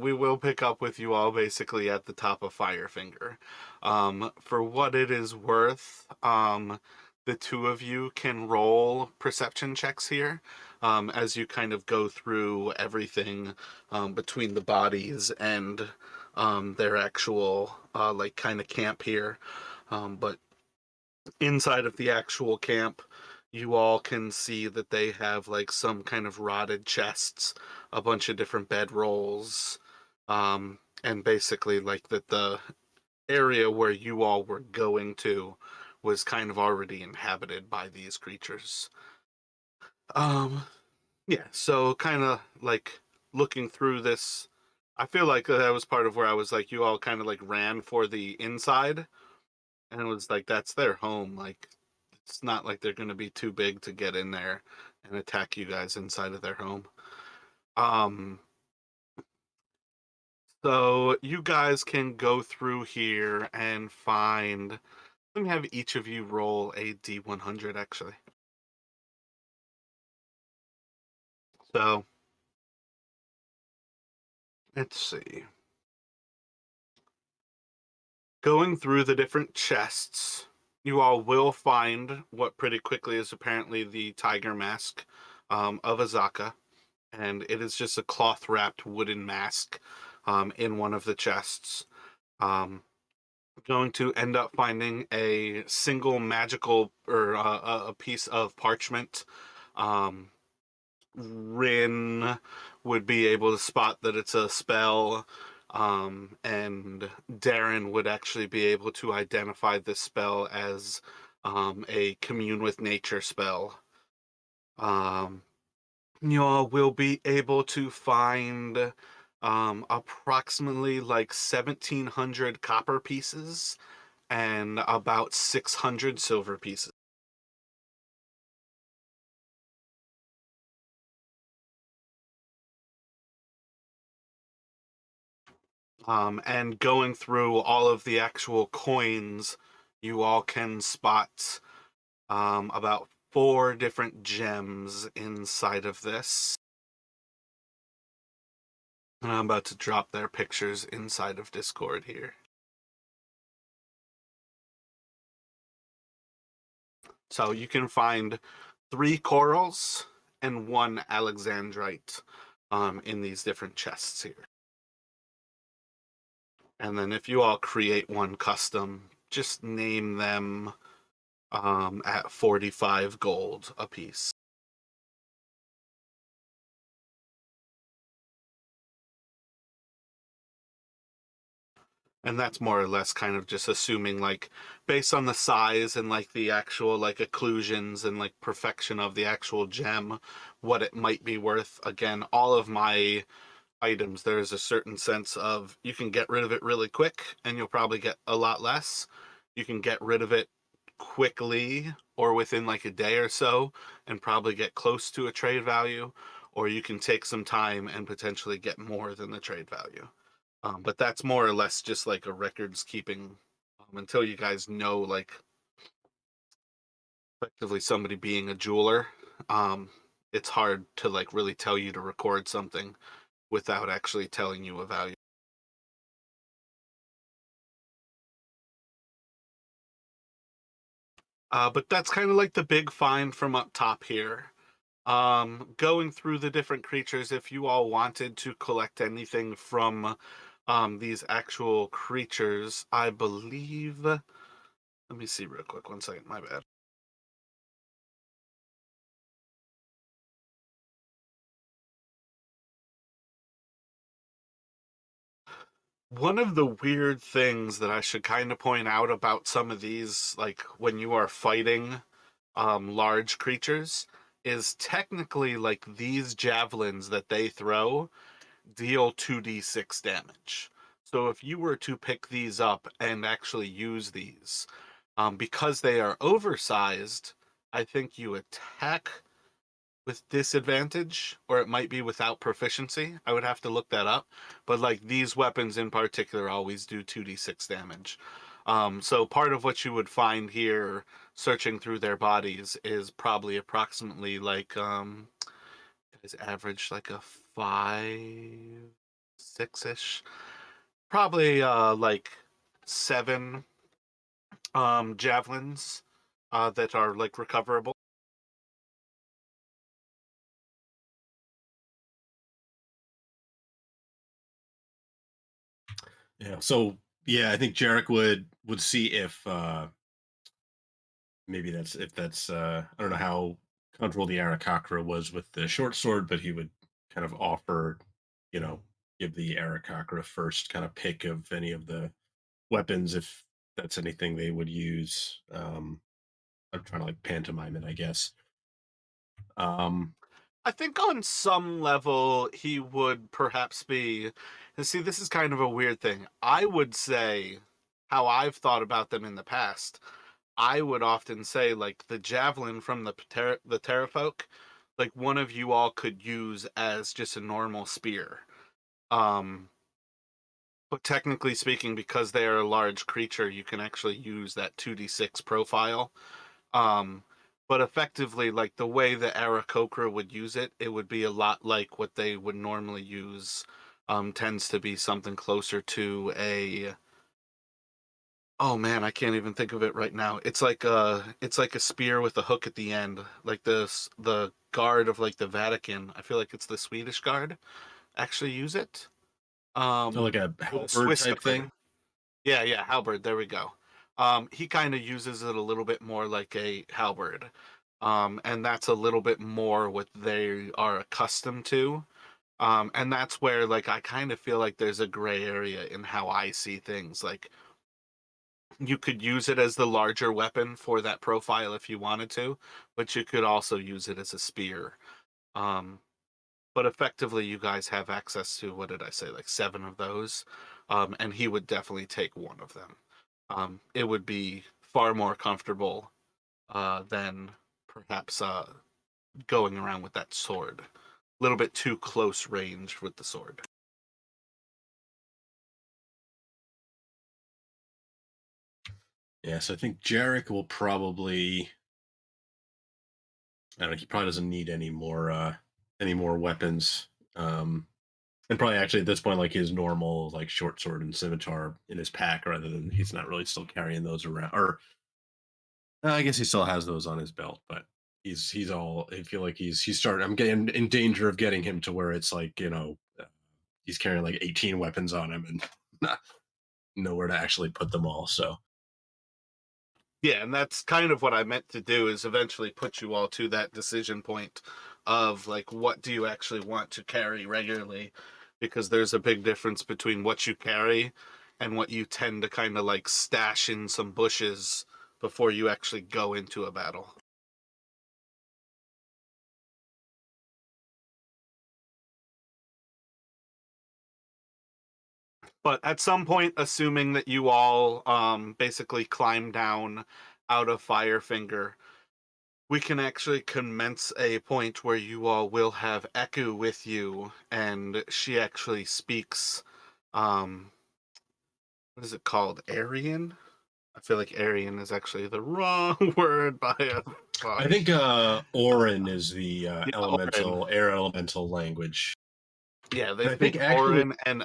we will pick up with you all basically at the top of Firefinger. For what it is worth, the two of you can roll perception checks here as you kind of go through everything between the bodies and their actual like kind of camp here. But inside of the actual camp, you all can see that they have like some kind of rotted chests, a bunch of different bedrolls, and basically like that the area where you all were going to was kind of already inhabited by these creatures. Um, yeah, so kind of like looking through this, I feel like that was part of where I was like, you all kind of like ran for the inside, and it was like that's their home. Like it's not like they're going to be too big to get in there and attack you guys inside of their home. Um, so you guys can go through here and find. Let me have each of you roll a D100 actually. So let's see. Going through the different chests, you all will find what pretty quickly is apparently the tiger mask of Azaka, and it is just a cloth wrapped wooden mask in one of the chests. Um, going to end up finding a single magical or a piece of parchment. Um, Rin would be able to spot that it's a spell, and Darren would actually be able to identify this spell as a commune with nature spell. Um, you all will be able to find approximately like 1,700 copper pieces and about 600 silver pieces. And going through all of the actual coins, you all can spot about four different gems inside of this. And I'm about to drop their pictures inside of Discord here. So you can find three corals and one alexandrite in these different chests here. And then if you all create one custom, just name them at 45 gold a piece. And that's more or less kind of just assuming like based on the size and like the actual like occlusions and like perfection of the actual gem, what it might be worth. Again, all of my items, there's a certain sense of you can get rid of it really quick and you'll probably get a lot less. You can get rid of it quickly or within like a day or so and probably get close to a trade value, or you can take some time and potentially get more than the trade value. But that's more or less just like a records keeping until you guys know, like effectively somebody being a jeweler. Um, it's hard to like really tell you to record something without actually telling you a value. But that's kind of like the big find from up top here. Going through the different creatures, if you all wanted to collect anything from these actual creatures, I believe. Let me see real quick. One second. My bad. One of the weird things that I should kind of point out about some of these, like when you are fighting large creatures, is technically like these javelins that they throw deal 2d6 damage. So if you were to pick these up and actually use these, because they are oversized, I think you attack with disadvantage, or it might be without proficiency. I would have to look that up. But like these weapons in particular always do 2d6 damage. So part of what you would find here searching through their bodies is probably approximately like is average like a 5 6-ish. Probably like 7 javelins that are like recoverable. Yeah. So yeah, I think Jarek would see if maybe that's if that's I don't know how comfortable the Arakakra was with the short sword, but he would kind of offer, you know, give the Arakakra first kind of pick of any of the weapons if that's anything they would use. I'm trying to like pantomime it, I guess. Um, I think on some level he would perhaps be. And see, this is kind of a weird thing. I would say how I've thought about them in the past. I would often say like the javelin from the Terrafolk, like one of you all could use as just a normal spear. Um, but technically speaking, because they are a large creature, you can actually use that 2d6 profile. Um, but effectively, like the way the Aarakocra would use it, it would be a lot like what they would normally use. Tends to be something closer to a. Oh man, I can't even think of it right now. It's like a spear with a hook at the end, like the guard of like the Vatican. I feel like it's the Swedish guard actually use it. so like a Or the halberd Swiss type guard. thing. Yeah, yeah, halberd. There we go. He kind of uses it a little bit more like a halberd, and that's a little bit more what they are accustomed to. And that's where like I kind of feel like there's a gray area in how I see things. Like you could use it as the larger weapon for that profile if you wanted to, but you could also use it as a spear. Um, but effectively, you guys have access to what did I say, like 7 of those, and he would definitely take one of them. It would be far more comfortable than perhaps going around with that sword. A little bit too close range with the sword. Yeah, so I think Jarek will probably. I don't know. He probably doesn't need any more weapons. And probably actually at this point, like his normal like short sword and scimitar in his pack, rather than he's not really still carrying those around. Or I guess he still has those on his belt, but he's all. I feel like he's starting. I'm getting in danger of getting him to where it's like he's carrying like 18 weapons on him and not nowhere to actually put them all. So Yeah, and that's kind of what I meant to do is eventually put you all to that decision point of like what do you actually want to carry regularly, because there's a big difference between what you carry and what you tend to kind of like stash in some bushes before you actually go into a battle. But at some point, assuming that you all basically climb down out of Firefinger, we can actually commence a point where you all will have Eku with you, and she actually speaks. Um, what is it called? Aryan? I feel like Aryan is actually the wrong word by a I think bunch. Orin is the Yeah, Orin. elemental air elemental language. Yeah, they And I think speak actually Orin, and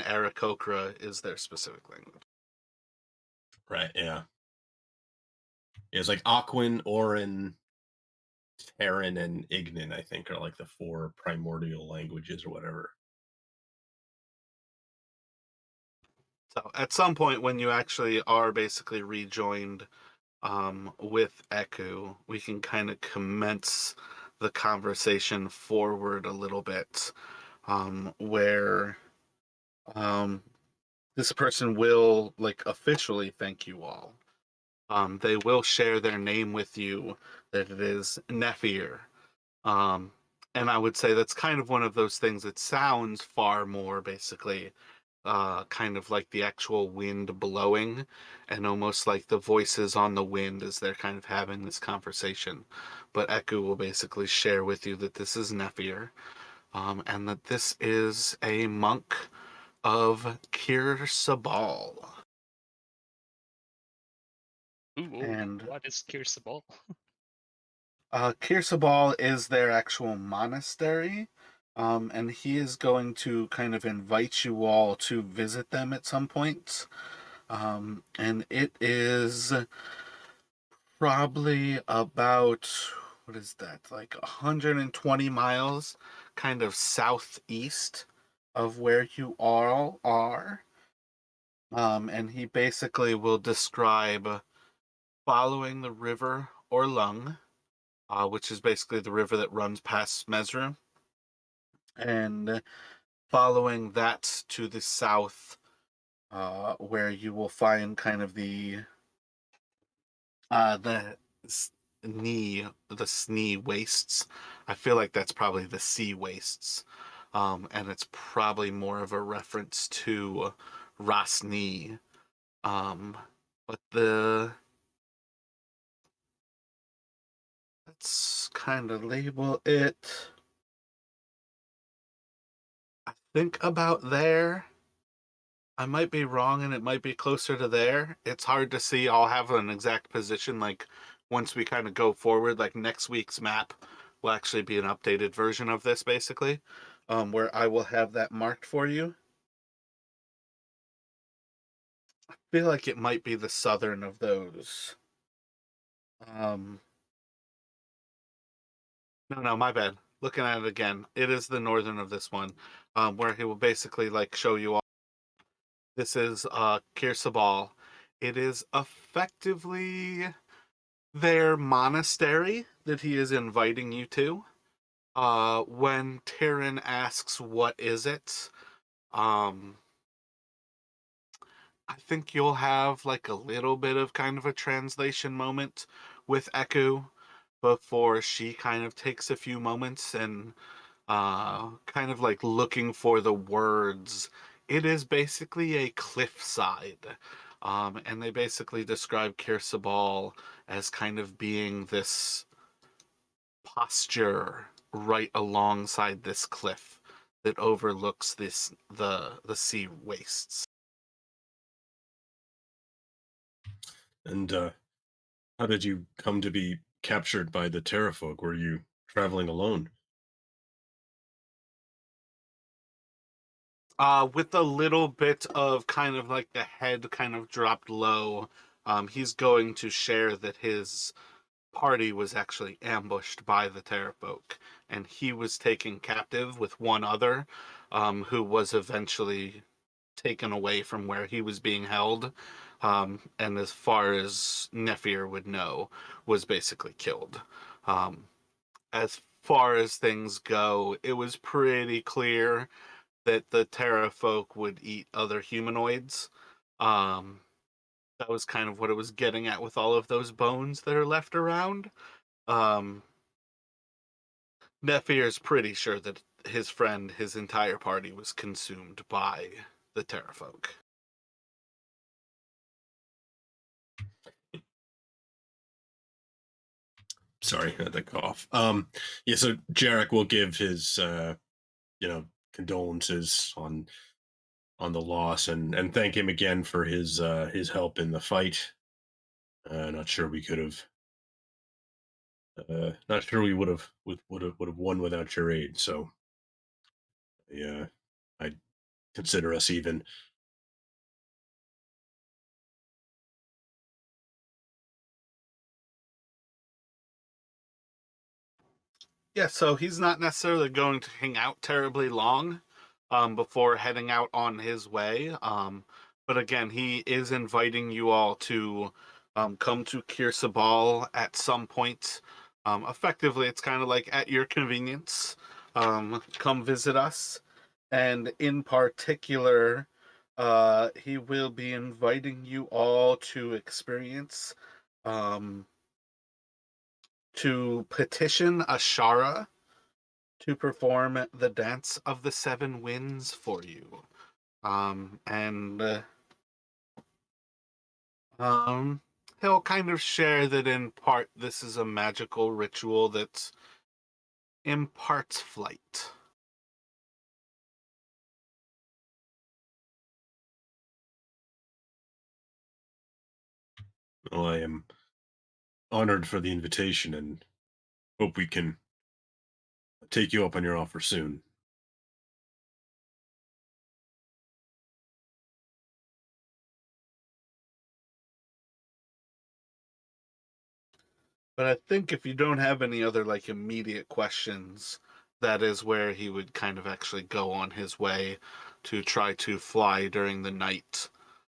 Aarakocra is their specific language. right, yeah. It's like Aquin, Orin, Terran, and Ignin, I think, are like the four primordial languages or whatever. So at some point, when you actually are basically rejoined with Eku, we can kind of commence the conversation forward a little bit, where um, this person will like officially thank you all. They will share their name with you, that it is Nephyr. Um, and I would say that's kind of one of those things that sounds far more basically kind of like the actual wind blowing and almost like the voices on the wind as they're kind of having this conversation. But Eku will basically share with you that this is Nephyr, and that this is a monk of Kir Sabal. Ooh, And what is Kir Sabal? Kir Sabal is their actual monastery. And he is going to kind of invite you all to visit them at some point. And it is probably about, what is that, like 120 miles kind of southeast of where you all are. And he basically will describe following the river Orlung, which is basically the river that runs past Mesru, and following that to the south, where you will find kind of the Snee wastes. I feel like that's probably the sea wastes, and it's probably more of a reference to Rosni. But let's kind of label it. I think about there. I might be wrong and it might be closer to there. It's hard to see. I'll have an exact position like once we kind of go forward, like next week's map will actually be an updated version of this basically, where I will have that marked for you. I feel like it might be the southern of those. Um, no, my bad. Looking at it again, it is the northern of this one, where he will basically like show you all. This is Kir Sabal. It is effectively their monastery that he is inviting you to. When Tyrion asks, "What is it?" Um, I think you'll have like a little bit of kind of a translation moment with Eku before she kind of takes a few moments and kind of like looking for the words. It is basically a cliffside. And they basically describe Kir Sabal as kind of being this posture right alongside this cliff that overlooks the sea wastes. And how did you come to be captured by the Terrafolk? Were you traveling alone? With a little bit of kind of like the head kind of dropped low, he's going to share that his party was actually ambushed by the Terrafolk, and he was taken captive with one other, who was eventually taken away from where he was being held, and as far as Nephyr would know, was basically killed. As far as things go, it was pretty clear that the Terrafolk would eat other humanoids. Um, that was kind of what it was getting at with all of those bones that are left around. Um, Nephyr is pretty sure that his friend, his entire party, was consumed by the Terrafolk. Sorry, I had that cough. Yeah, so Jarek will give his condolences on the loss and thank him again for his help in the fight. Not sure we could have not sure we would have won without your aid. So yeah, I consider us even. Yeah, so he's not necessarily going to hang out terribly long before heading out on his way. But again, he is inviting you all to come to Kir Sabal at some point. Effectively, it's kind of like at your convenience. Come visit us. And in particular, he will be inviting you all to experience, um, to petition Ashara to perform the Dance of the Seven Winds for you. And he'll kind of share that in part this is a magical ritual that imparts flight. Well, I am honored for the invitation and hope we can take you up on your offer soon. But I think if you don't have any other like immediate questions, that is where he would kind of actually go on his way to try to fly during the night,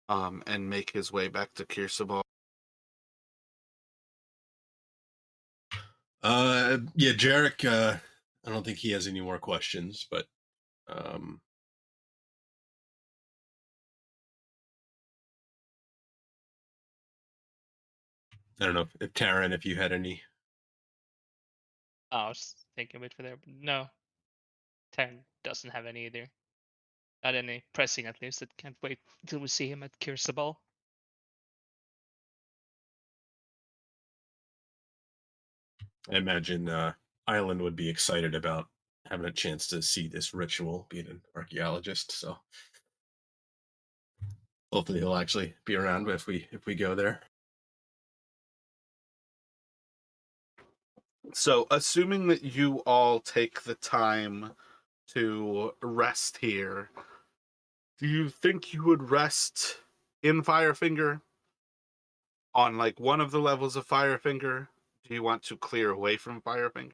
and make his way back to Kir Sabal. Yeah, Jarek. I don't think he has any more questions, but um, I don't know if Taryn, if you had any. I was thinking a bit for there, but no, Taryn doesn't have any either. Not any pressing, at least. That can't wait until we see him at Kir Sabal. I imagine Island would be excited about having a chance to see this ritual, being an archaeologist. So hopefully he'll actually be around if we go there. So, assuming that you all take the time to rest here, do you think you would rest in Firefinger on like one of the levels of Firefinger? Do you want to clear away from Firefinger?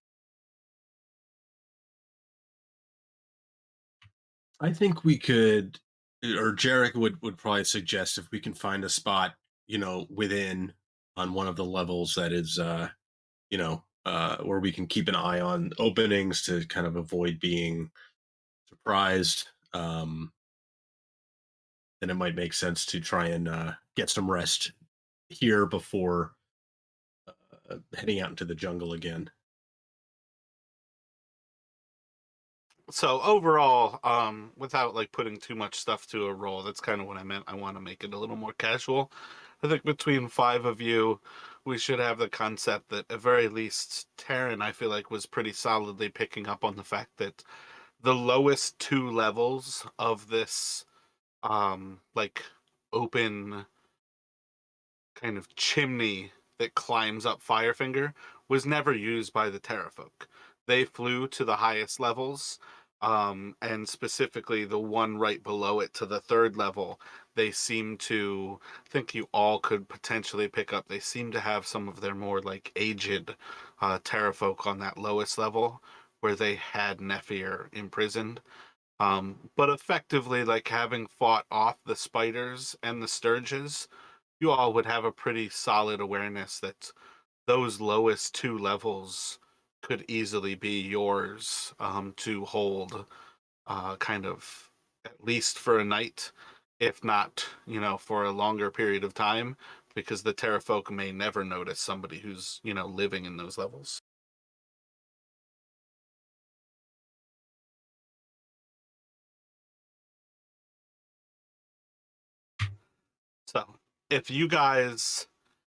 I think we could, or Jarek would probably suggest if we can find a spot, within on one of the levels that is, where we can keep an eye on openings to kind of avoid being surprised. Then it might make sense to try and get some rest here before heading out into the jungle again. So overall, without like putting too much stuff to a roll, that's kind of what I meant. I want to make it a little more casual. I think between five of you, we should have the concept that at very least Taryn, I feel like, was pretty solidly picking up on the fact that the lowest two levels of this, like open kind of chimney that climbs up Firefinger was never used by the Terrafolk. They flew to the highest levels, and specifically the one right below it to the third level. They seem to think you all could potentially pick up. They seem to have some of their more like aged Terrafolk on that lowest level where they had Nephyr imprisoned. But effectively, like having fought off the spiders and the sturges, you all would have a pretty solid awareness that those lowest two levels could easily be yours, to hold, kind of at least for a night, if not, for a longer period of time, because the Terrafolk may never notice somebody who's, living in those levels. So, if you guys,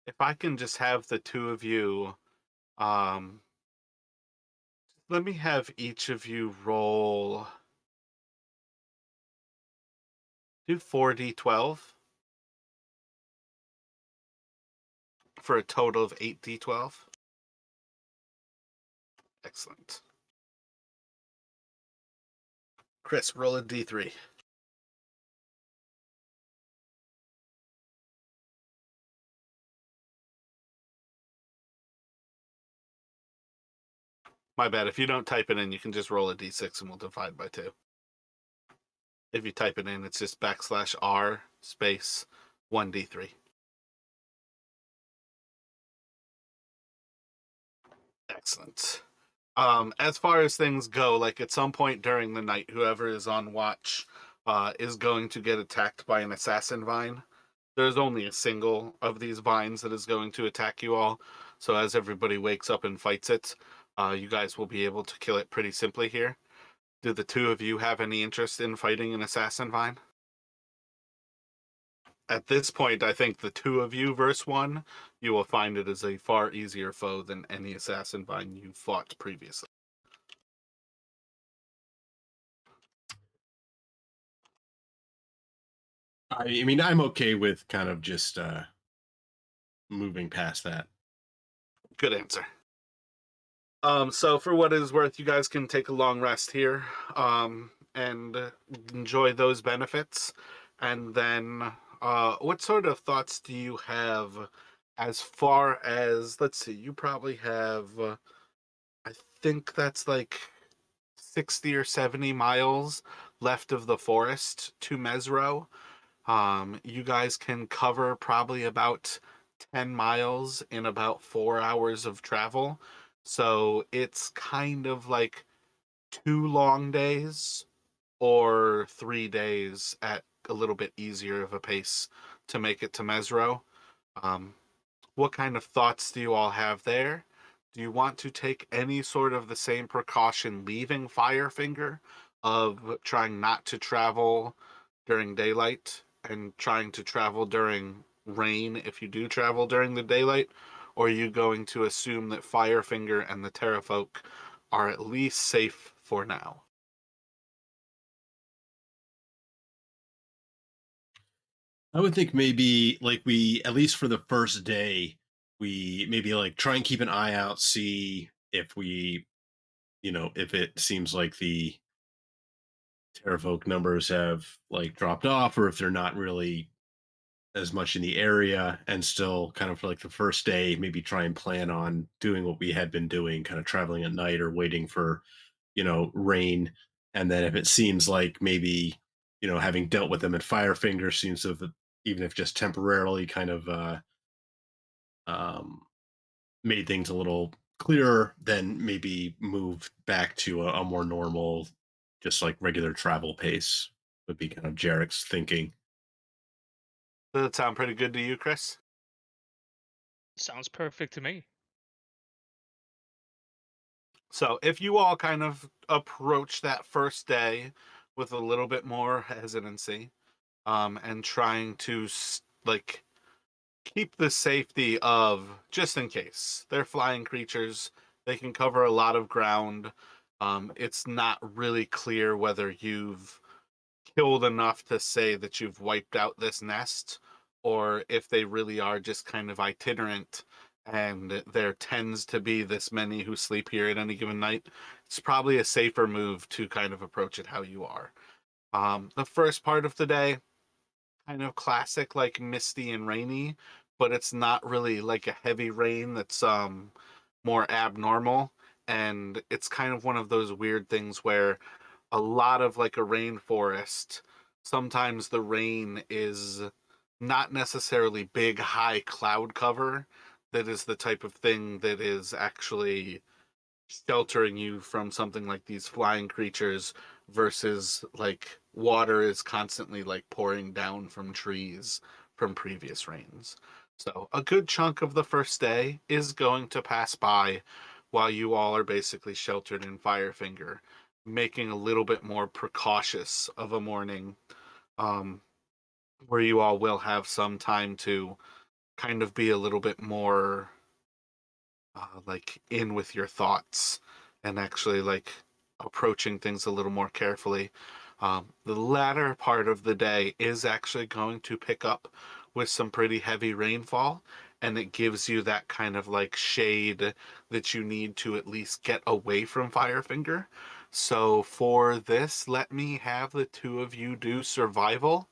if I can just have the two of you, um, let me have each of you roll. Do 4d12 for a total of 8d12. Excellent. Chris, roll a d3. My bad. If you don't type it in, you can just roll a d6 and we'll divide by 2. If you type it in, it's just \r space 1d3. Excellent. As far as things go, like at some point during the night, whoever is on watch is going to get attacked by an assassin vine. There's only a single of these vines that is going to attack you all. So as everybody wakes up and fights it, you guys will be able to kill it pretty simply here. Do the two of you have any interest in fighting an assassin vine? At this point, I think the two of you versus one, you will find it is a far easier foe than any assassin vine you fought previously. I mean, I'm okay with kind of just moving past that. Good answer. So for what it is worth, you guys can take a long rest here, and enjoy those benefits. And then, what sort of thoughts do you have as far as, let's see, you probably have, I think that's like 60 or 70 miles left of the forest to Mesro. You guys can cover probably about 10 miles in about 4 hours of travel. So it's kind of like 2 long days or 3 days at a little bit easier of a pace to make it to Mesro. Um, what kind of thoughts do you all have there? Do you want to take any sort of the same precaution leaving Firefinger of trying not to travel during daylight and trying to travel during rain if you do travel during the daylight? Or are you going to assume that Firefinger and the Terrafolk are at least safe for now? I would think maybe like we, at least for the first day, we maybe like try and keep an eye out, see if we, if it seems like the Terrafolk numbers have like dropped off, or if they're not really as much in the area, and still kind of for like the first day, maybe try and plan on doing what we had been doing, kind of traveling at night or waiting for, rain. And then if it seems like maybe, having dealt with them at Firefinger seems to have, even if just temporarily, kind of um, made things a little clearer, then maybe move back to a more normal, just like regular travel pace would be kind of Jarek's thinking. Does that sound pretty good to you, Chris? Sounds perfect to me. So if you all kind of approach that first day with a little bit more hesitancy, and trying to like keep the safety of, just in case they're flying creatures, they can cover a lot of ground. It's not really clear whether you've killed enough to say that you've wiped out this nest, or if they really are just kind of itinerant and there tends to be this many who sleep here at any given night. It's probably a safer move to kind of approach it how you are. The first part of the day, kind of classic, like misty and rainy, but it's not really like a heavy rain that's more abnormal. And it's kind of one of those weird things where a lot of like a rainforest, sometimes the rain is not necessarily big, high cloud cover. That is the type of thing that is actually sheltering you from something like these flying creatures versus like water is constantly like pouring down from trees from previous rains. So a good chunk of the first day is going to pass by while you all are basically sheltered in Firefinger, making a little bit more precautious of a morning, um, where you all will have some time to kind of be a little bit more like in with your thoughts and actually like approaching things a little more carefully. The latter part of the day is actually going to pick up with some pretty heavy rainfall, and it gives you that kind of like shade that you need to at least get away from Firefinger. So for this, let me have the two of you do survival.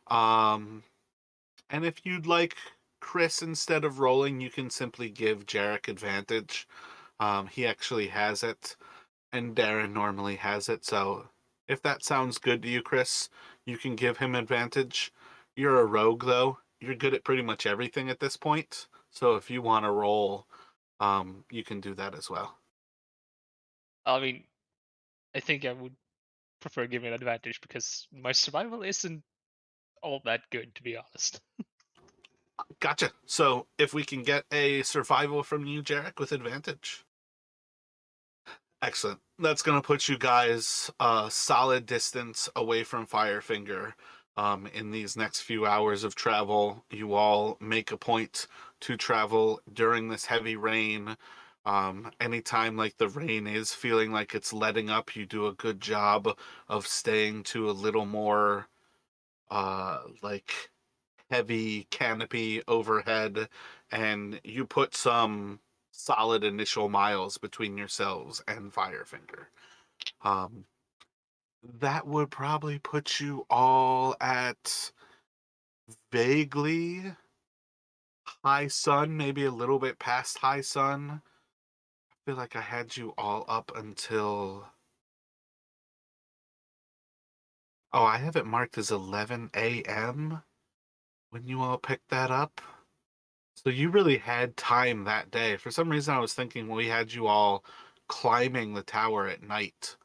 Um, and if you'd like, Chris, instead of rolling, you can simply give Jarek advantage. He actually has it, and Darren normally has it. So if that sounds good to you, Chris, you can give him advantage. You're a rogue, though. You're good at pretty much everything at this point. So if you want to roll, you can do that as well. I mean, I think I would prefer giving an advantage because my survival isn't all that good, to be honest. Gotcha. So if we can get a survival from you, Jarek, with advantage. Excellent. That's going to put you guys a solid distance away from Firefinger. In these next few hours of travel, you all make a point to travel during this heavy rain. Anytime like the rain is feeling like it's letting up, you do a good job of staying to a little more like heavy canopy overhead, and you put some solid initial miles between yourselves and Firefinger. Um, that would probably put you all at vaguely high sun, maybe a little bit past high sun. I feel like I had you all up until. Oh, I have it marked as 11 a.m. when you all picked that up. So you really had time that day. For some reason, I was thinking we had you all climbing the tower at night.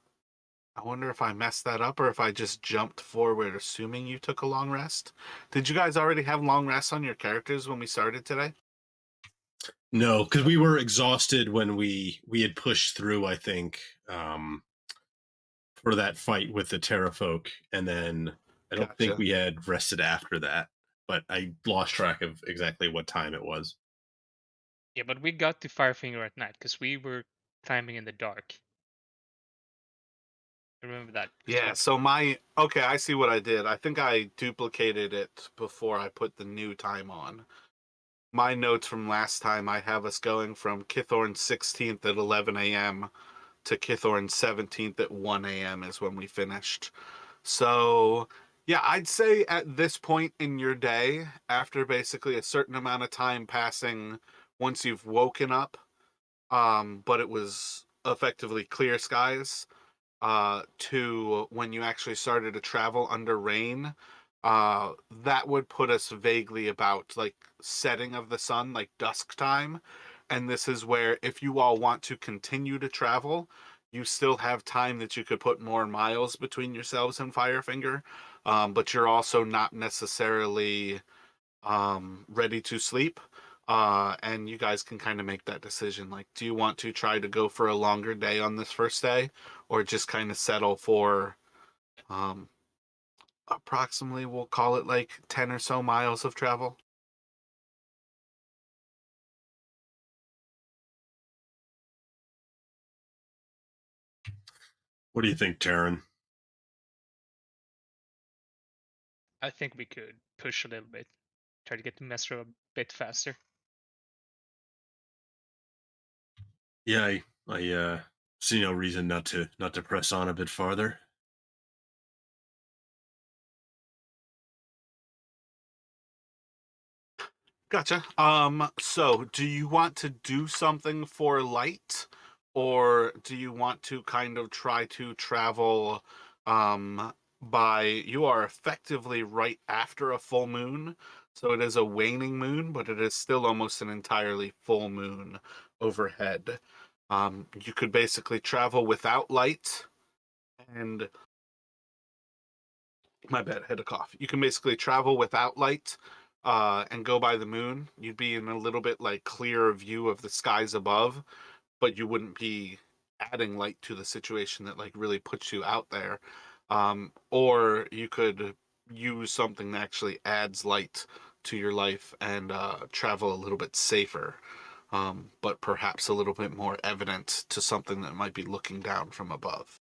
I wonder if I messed that up or if I just jumped forward, assuming you took a long rest. Did you guys already have long rests on your characters when we started today? No, because we were exhausted when we had pushed through. I think for that fight with the Terrafolk, and then I don't think Gotcha. we had rested after that. But I lost track of exactly what time it was. Yeah, but we got to Firefinger at night because we were climbing in the dark. I remember that because Yeah, we. so okay, I see what I did. I think I duplicated it before I put the new time on. My notes from last time, I have us going from Kithorn 16th at 11 a.m. to Kithorn 17th at 1 a.m. is when we finished. So, yeah, I'd say at this point in your day, after basically a certain amount of time passing once you've woken up, but it was effectively clear skies, to when you actually started to travel under rain, that would put us vaguely about like setting of the sun, like dusk time. And this is where, if you all want to continue to travel, you still have time that you could put more miles between yourselves and Firefinger, but you're also not necessarily ready to sleep. And you guys can kind of make that decision. Like, do you want to try to go for a longer day on this first day, or just kind of settle for um, approximately, we'll call it like 10 or so miles of travel? What do you think, Taryn? I think we could push a little bit, try to get the Messer a bit faster. Yeah, I see no reason not to press on a bit farther. Gotcha. So do you want to do something for light, or do you want to kind of try to travel by you are effectively right after a full moon, so it is a waning moon, but it is still almost an entirely full moon overhead. You could basically travel without light and my bad, I had a cough. You can basically travel without light and go by the moon. You'd be in a little bit like clearer view of the skies above, but you wouldn't be adding light to the situation that like really puts you out there. Or you could use something that actually adds light to your life and travel a little bit safer, but perhaps a little bit more evident to something that might be looking down from above.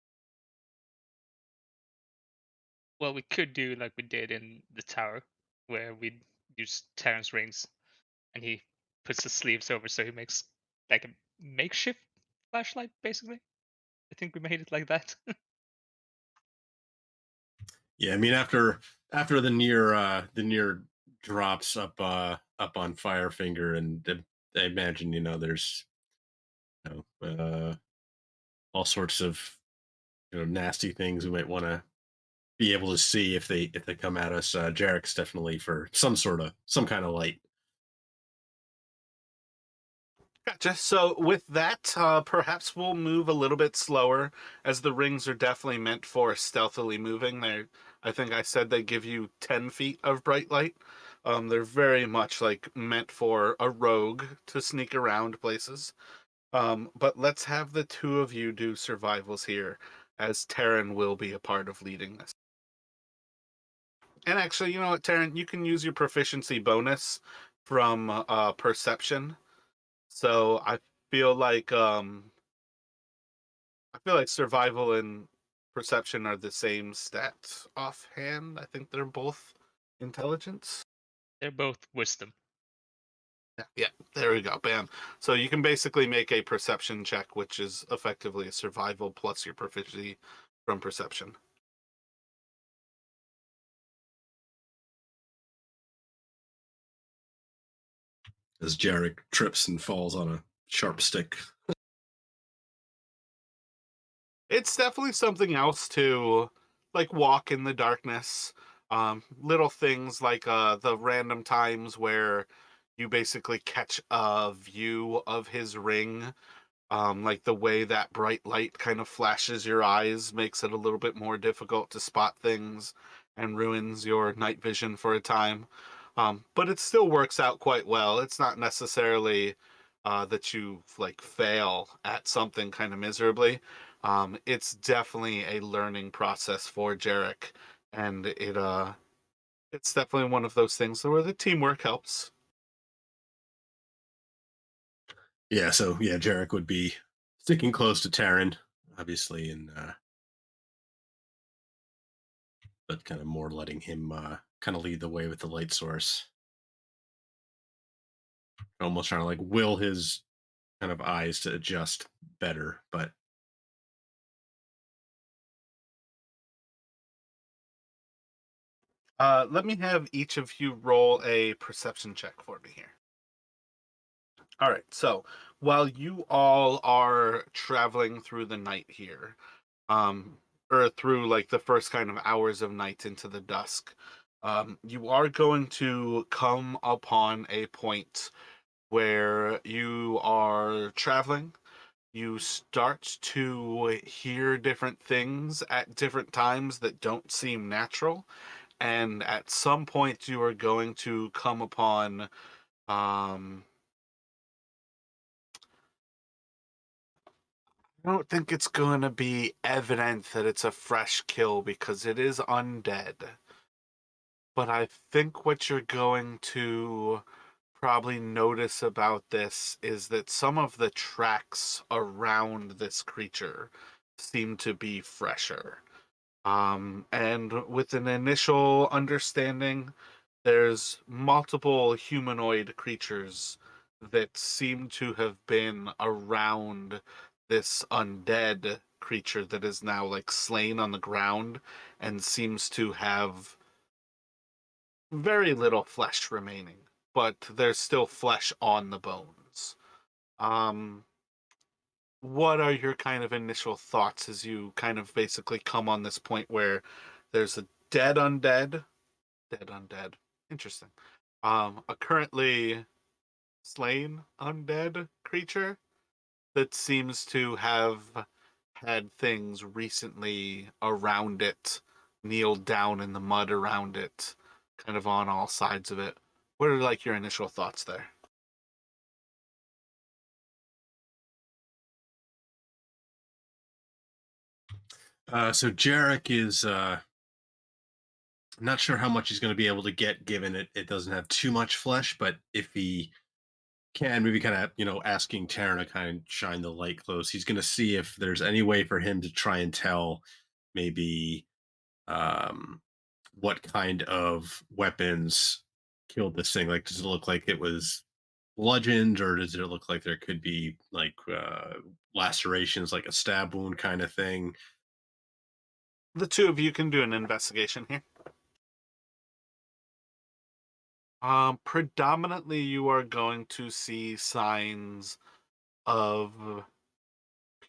Well, we could do like we did in the tower, where we use Terran's rings, and he puts the sleeves over, so he makes like a makeshift flashlight, basically. I think we made it like that. Yeah, I mean after the near drops up on Firefinger, and I imagine there's all sorts of nasty things we might want to be able to see if they come at us. Jarek's definitely for some kind of light. Gotcha. So with that, perhaps we'll move a little bit slower, as the rings are definitely meant for stealthily moving. I think I said they give you 10 feet of bright light. They're very much like meant for a rogue to sneak around places. But let's have the two of you do survivals here, as Taryn will be a part of leading this. And actually, you know what, Taryn, you can use your proficiency bonus from perception. So feel like um I feel like survival and perception are the same stats offhand. I think they're both intelligence. They're both wisdom. Yeah, yeah, there we go. Bam. So you can basically make a perception check, which is effectively a survival plus your proficiency from perception. as Jarek trips and falls on a sharp stick. It's definitely something else to like walk in the darkness. Little things like the random times where you basically catch a view of his ring. Like the way that bright light kind of flashes your eyes makes it a little bit more difficult to spot things and ruins your night vision for a time. But it still works out quite well. It's not necessarily that you like fail at something kind of miserably. It's definitely a learning process for Jarek, and it's definitely one of those things where the teamwork helps. Yeah, so yeah, Jarek would be sticking close to Taryn, obviously, and but kind of more letting him kind of lead the way with the light source, almost trying to like will his kind of eyes to adjust better. But Let me have each of you roll a perception check for me here. All right, so while you all are traveling through the night here, um, or through like the first kind of hours of night into the dusk, you are going to come upon a point where you are traveling. You start to hear different things at different times that don't seem natural, and at some point you are going to come upon um I don't think it's going to be evident that it's a fresh kill because it is undead. But I think what you're going to probably notice about this is that some of the tracks around this creature seem to be fresher. And with an initial understanding, there's multiple humanoid creatures that seem to have been around this undead creature that is now like slain on the ground and seems to have very little flesh remaining, but there's still flesh on the bones. Um, what are your kind of initial thoughts as you kind of basically come on this point where there's a dead undead, interesting, a currently slain undead creature that seems to have had things recently around it, kneeled down in the mud around it, kind of on all sides of it. What are like your initial thoughts there? so Jarek is not sure how much he's going to be able to get, given it doesn't have too much flesh. But if he can, maybe kind of asking Taryn to kind of shine the light close, he's going to see if there's any way for him to try and tell maybe um, what kind of weapons killed this thing. Like, does it look like it was bludgeoned, or does it look like there could be like lacerations, like a stab wound kind of thing? The two of you can do an investigation here. Predominantly, you are going to see signs of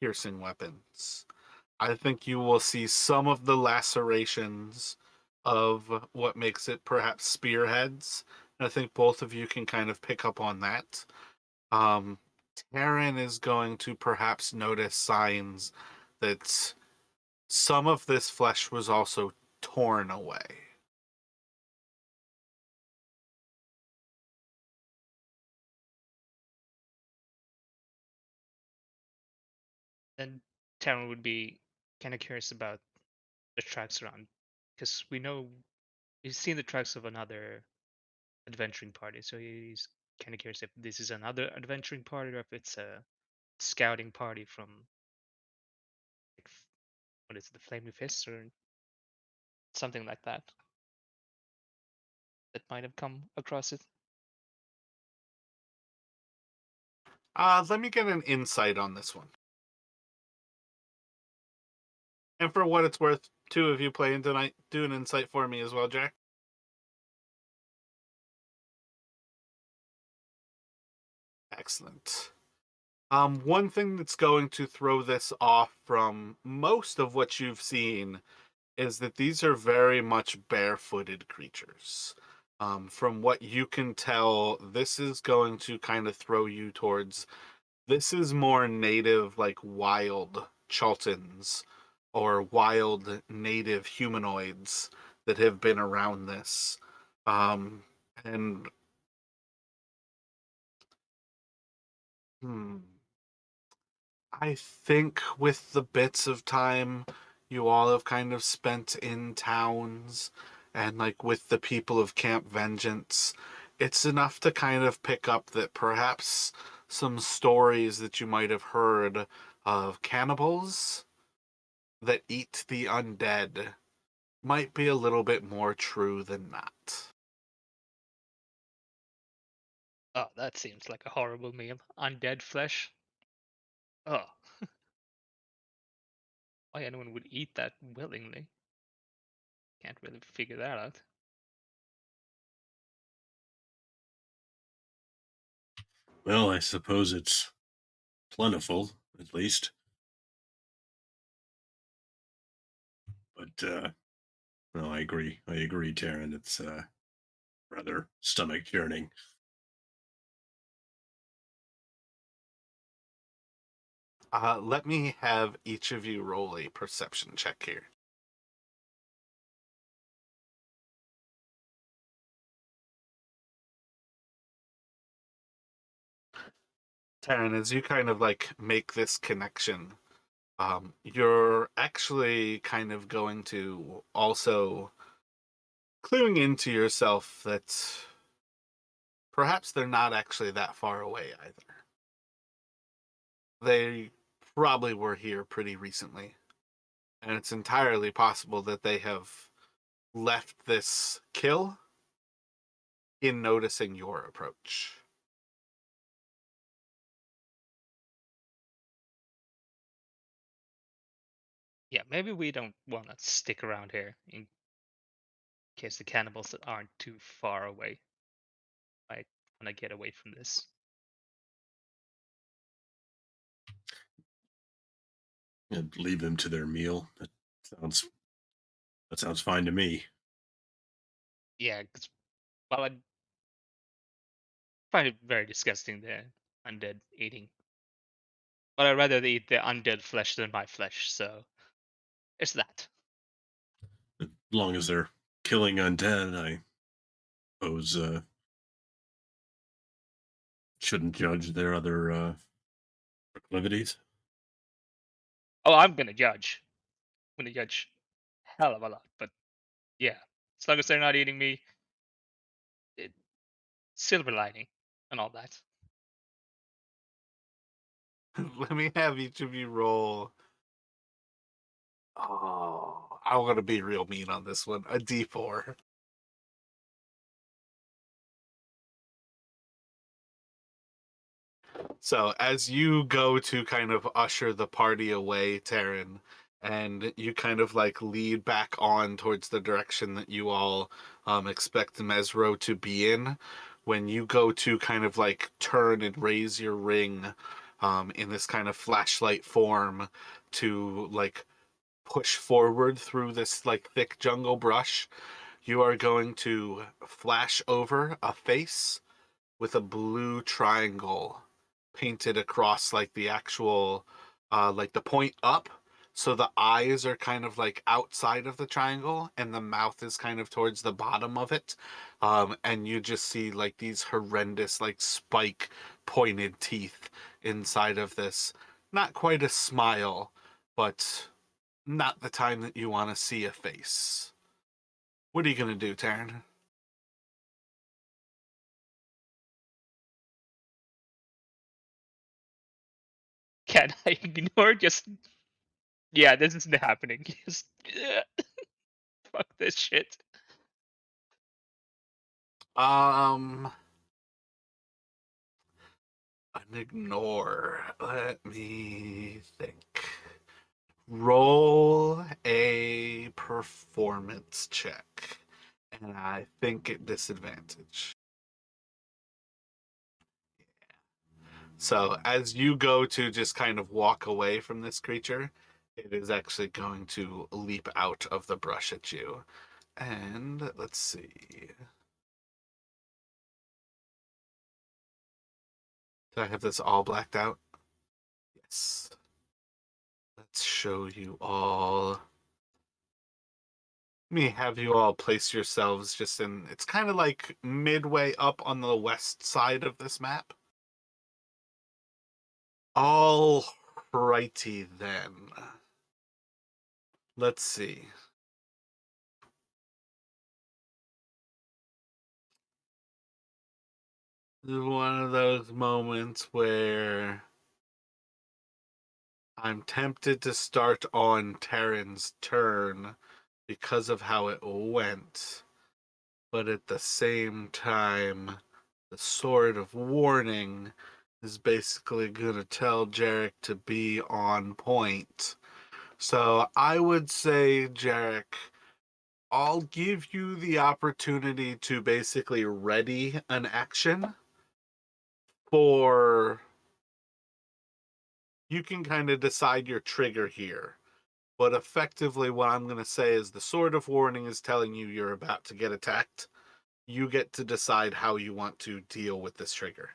piercing weapons. I think you will see some of the lacerations of what makes it perhaps spearheads. And I think both of you can kind of pick up on that. Um, Taryn is going to perhaps notice signs that some of this flesh was also torn away. Then Taryn would be kind of curious about the tracks around, because we know he's seen the tracks of another adventuring party, so he's kind of curious if this is another adventuring party or if it's a scouting party from like what is it, the Flaming Fists or something like that that might have come across it. Let me get an insight on this one. And for what it's worth, two of you playing tonight, do an insight for me as well, Jack. Excellent. One thing that's going to throw this off from most of what you've seen is that these are very much barefooted creatures. From what you can tell, this is going to kind of throw you towards this is more native, like wild Chaltons or wild native humanoids that have been around this. And hmm, I think with the bits of time you all have kind of spent in towns and like with the people of Camp Vengeance, it's enough to kind of pick up that perhaps some stories that you might have heard of cannibals that eat the undead might be a little bit more true than not. Oh, that seems like a horrible meal. Undead flesh. Oh, why anyone would eat that willingly? Can't really figure that out. Well, I suppose it's plentiful, at least. But no, I agree. I agree, Taryn. It's rather stomach churning. Let me have each of you roll a perception check here. Taryn, as you kind of like make this connection, you're actually kind of going to also cluing into yourself that perhaps they're not actually that far away either. They probably were here pretty recently, and it's entirely possible that they have left this kill in noticing your approach. Yeah, maybe we don't want to stick around here in case the cannibals that aren't too far away might want to get away from this. And leave them to their meal. Sounds that sounds fine to me. Yeah, because well, I find it very disgusting the undead eating. But I'd rather they eat the undead flesh than my flesh, so it's that. As long as they're killing undead, I suppose shouldn't judge their other proclivities. Oh, I'm gonna judge. I'm gonna judge hell of a lot, but yeah, as long as they're not eating me, it, silver lining and all that. Let me have each of you roll. Oh, I'm gonna be real mean on this one. A D4. So as you go to kind of usher the party away, Taryn, and you kind of like lead back on towards the direction that you all expect Mesro to be in, when you go to kind of like turn and raise your ring in this kind of flashlight form to like push forward through this like thick jungle brush, you are going to flash over a face with a blue triangle painted across like the actual like the point up, so the eyes are kind of like outside of the triangle and the mouth is kind of towards the bottom of it, and you just see like these horrendous like spike pointed teeth inside of this. Not quite a smile, but not the time that you want to see a face. What are you gonna do, Taryn? Can I ignore? Just yeah, this isn't happening. Just fuck this shit. Um, an ignore. Let me think. Roll a performance check, and I think at disadvantage. So as you go to just kind of walk away from this creature, it is actually going to leap out of the brush at you. And let's see. Do I have this all blacked out? Yes. Let's show you all. Let me have you all place yourselves just in. It's kind of like midway up on the west side of this map. All righty then. Let's see. This is one of those moments where I'm tempted to start on Terran's turn because of how it went, but at the same time, the Sword of Warning is basically going to tell Jarek to be on point. So I would say, Jarek, I'll give you the opportunity to basically ready an action for. You can kind of decide your trigger here. But effectively, what I'm going to say is the Sword of Warning is telling you you're about to get attacked. You get to decide how you want to deal with this trigger.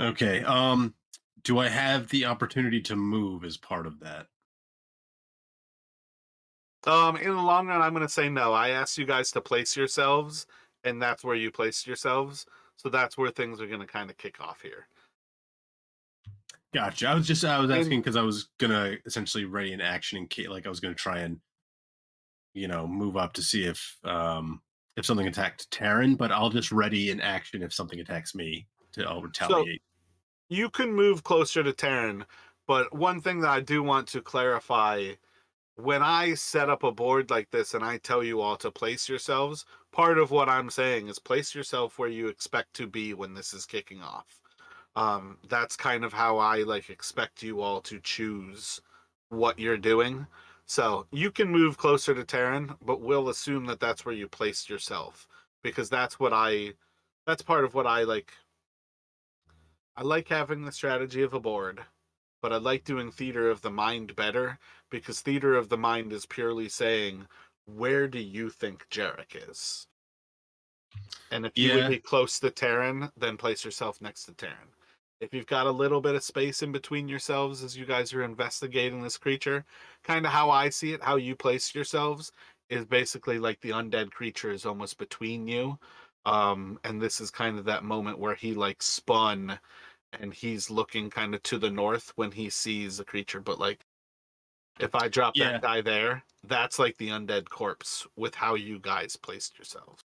Okay. Do I have the opportunity to move as part of that? In the long run, I'm going to say no. I asked you guys to place yourselves, and that's where you placed yourselves. So that's where things are going to kind of kick off here. Gotcha. I was And asking because I was gonna essentially ready an action in case, like I was gonna try and move up to see if something attacked Terran, but I'll just ready an action if something attacks me to I'll so retaliate. you can move closer to Terran, but one thing that I do want to clarify, when I set up a board like this and I tell you all to place yourselves, part of what I'm saying is place yourself where you expect to be when this is kicking off. That's kind of how I expect you all to choose what you're doing. So you can move closer to Terran, but we'll assume that that's where you placed yourself because that's part of what I like. I like having the strategy of a board, but I like doing theater of the mind better because theater of the mind is purely saying, where do you think Jarek is? And if you would Yeah, be close to Terran, then place yourself next to Terran. If you've got a little bit of space in between yourselves as you guys are investigating this creature, kind of how I see it, how you place yourselves is basically like the undead creature is almost between you. And this is kind of that moment where he spun and he's looking kind of to the north when he sees a creature. But if I drop that yeah, guy there, that's like the undead corpse with how you guys placed yourselves.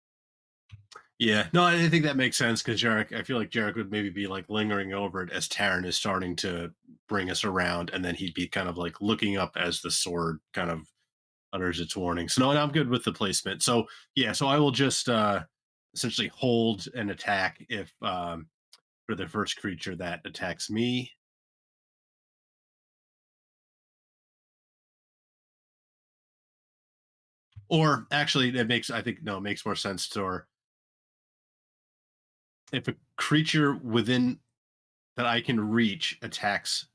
yeah. No, I think that makes sense because Jarek. I feel like Jarek would maybe be like lingering over it as Terran is starting to bring us around, and then he'd be kind of like looking up as the sword kind of utters its warning. So no, I'm good with the placement. So yeah, so I will just essentially hold an attack if for the first creature that attacks me. Or actually, it makes I think no, it makes more sense to or if a creature within that I can reach attacks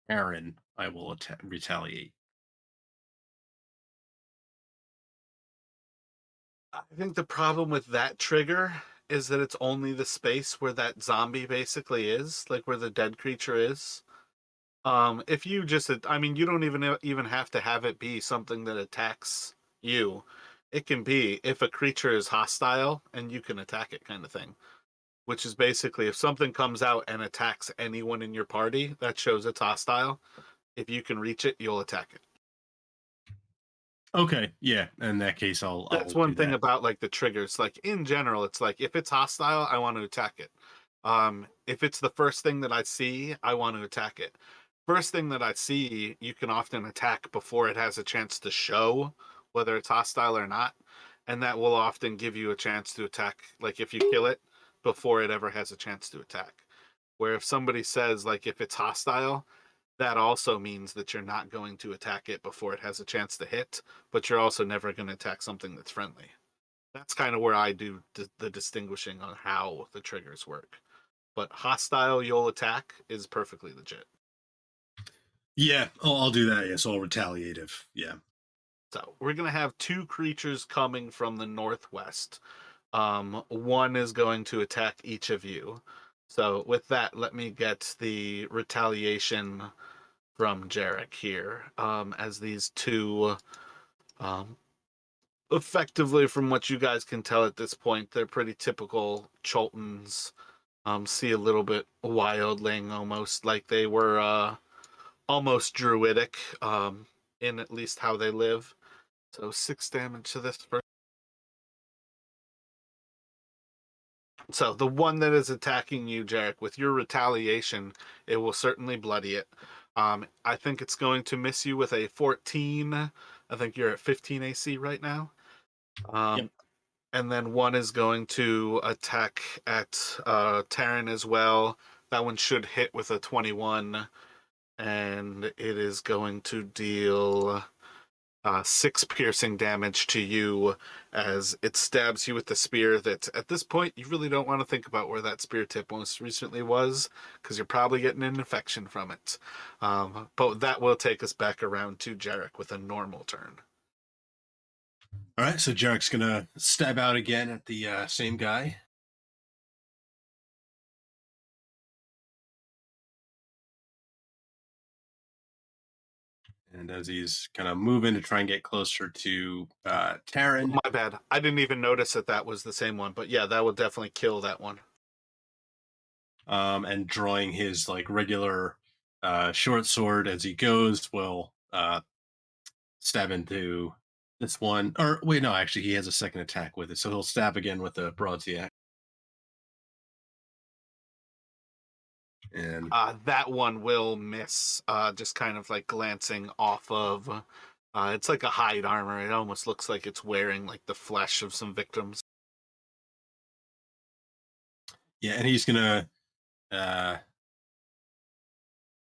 Aaron, I will retaliate. I think the problem with that trigger is that it's only the space where that zombie basically is, like where the dead creature is. If you just, I mean, you don't even have to have it be something that attacks you. It can be if a creature is hostile and you can attack it, kind of thing. Which is basically if something comes out and attacks anyone in your party, that shows it's hostile. If you can reach it, you'll attack it. Okay, yeah. In that case, That's I'll one do thing that. about the triggers. Like in general, it's like if it's hostile, I want to attack it. If it's the first thing that I see, I want to attack it. First thing that I see, you can often attack before it has a chance to show whether it's hostile or not, and that will often give you a chance to attack. Like if you kill it before it ever has a chance to attack. Where if somebody says if it's hostile, that also means that you're not going to attack it before it has a chance to hit, but you're also never going to attack something that's friendly. That's kind of where I do the distinguishing on how the triggers work. but hostile you'll attack is perfectly legit. Yeah, I'll do that. Yeah, so I'll retaliate if So we're gonna have two creatures coming from the northwest. One is going to attack each of you. So with that, let me get the retaliation from Jarek here. As these two, um, effectively, from what you guys can tell at this point, they're pretty typical Choltons. See a little bit wildling, almost like they were almost druidic, in at least how they live. So 6 damage to this first. So the one that is attacking you, Jarek, with your retaliation, it will certainly bloody it. I think it's going to miss you with a 14. I think you're at 15 AC right now. Yep. And then one is going to attack at Terran as well. That one should hit with a 21, and it is going to deal 6 piercing damage to you as it stabs you with the spear that at this point you really don't want to think about where that spear tip most recently was, because you're probably getting an infection from it. But that will take us back around to Jarek with a normal turn. All right, so Jarek's gonna stab out again at the same guy. And as he's kind of moving to try and get closer to Taryn, My bad. I didn't even notice that that was the same one, but yeah, that will definitely kill that one. and drawing his like regular short sword as he goes, will stab into this one. Or wait, no, actually, he has a second attack with it, so he'll stab again with the broadsword. And That one will miss, just kind of like glancing off of. It's like a hide armor. It almost looks like it's wearing like the flesh of some victims. yeah, and he's gonna uh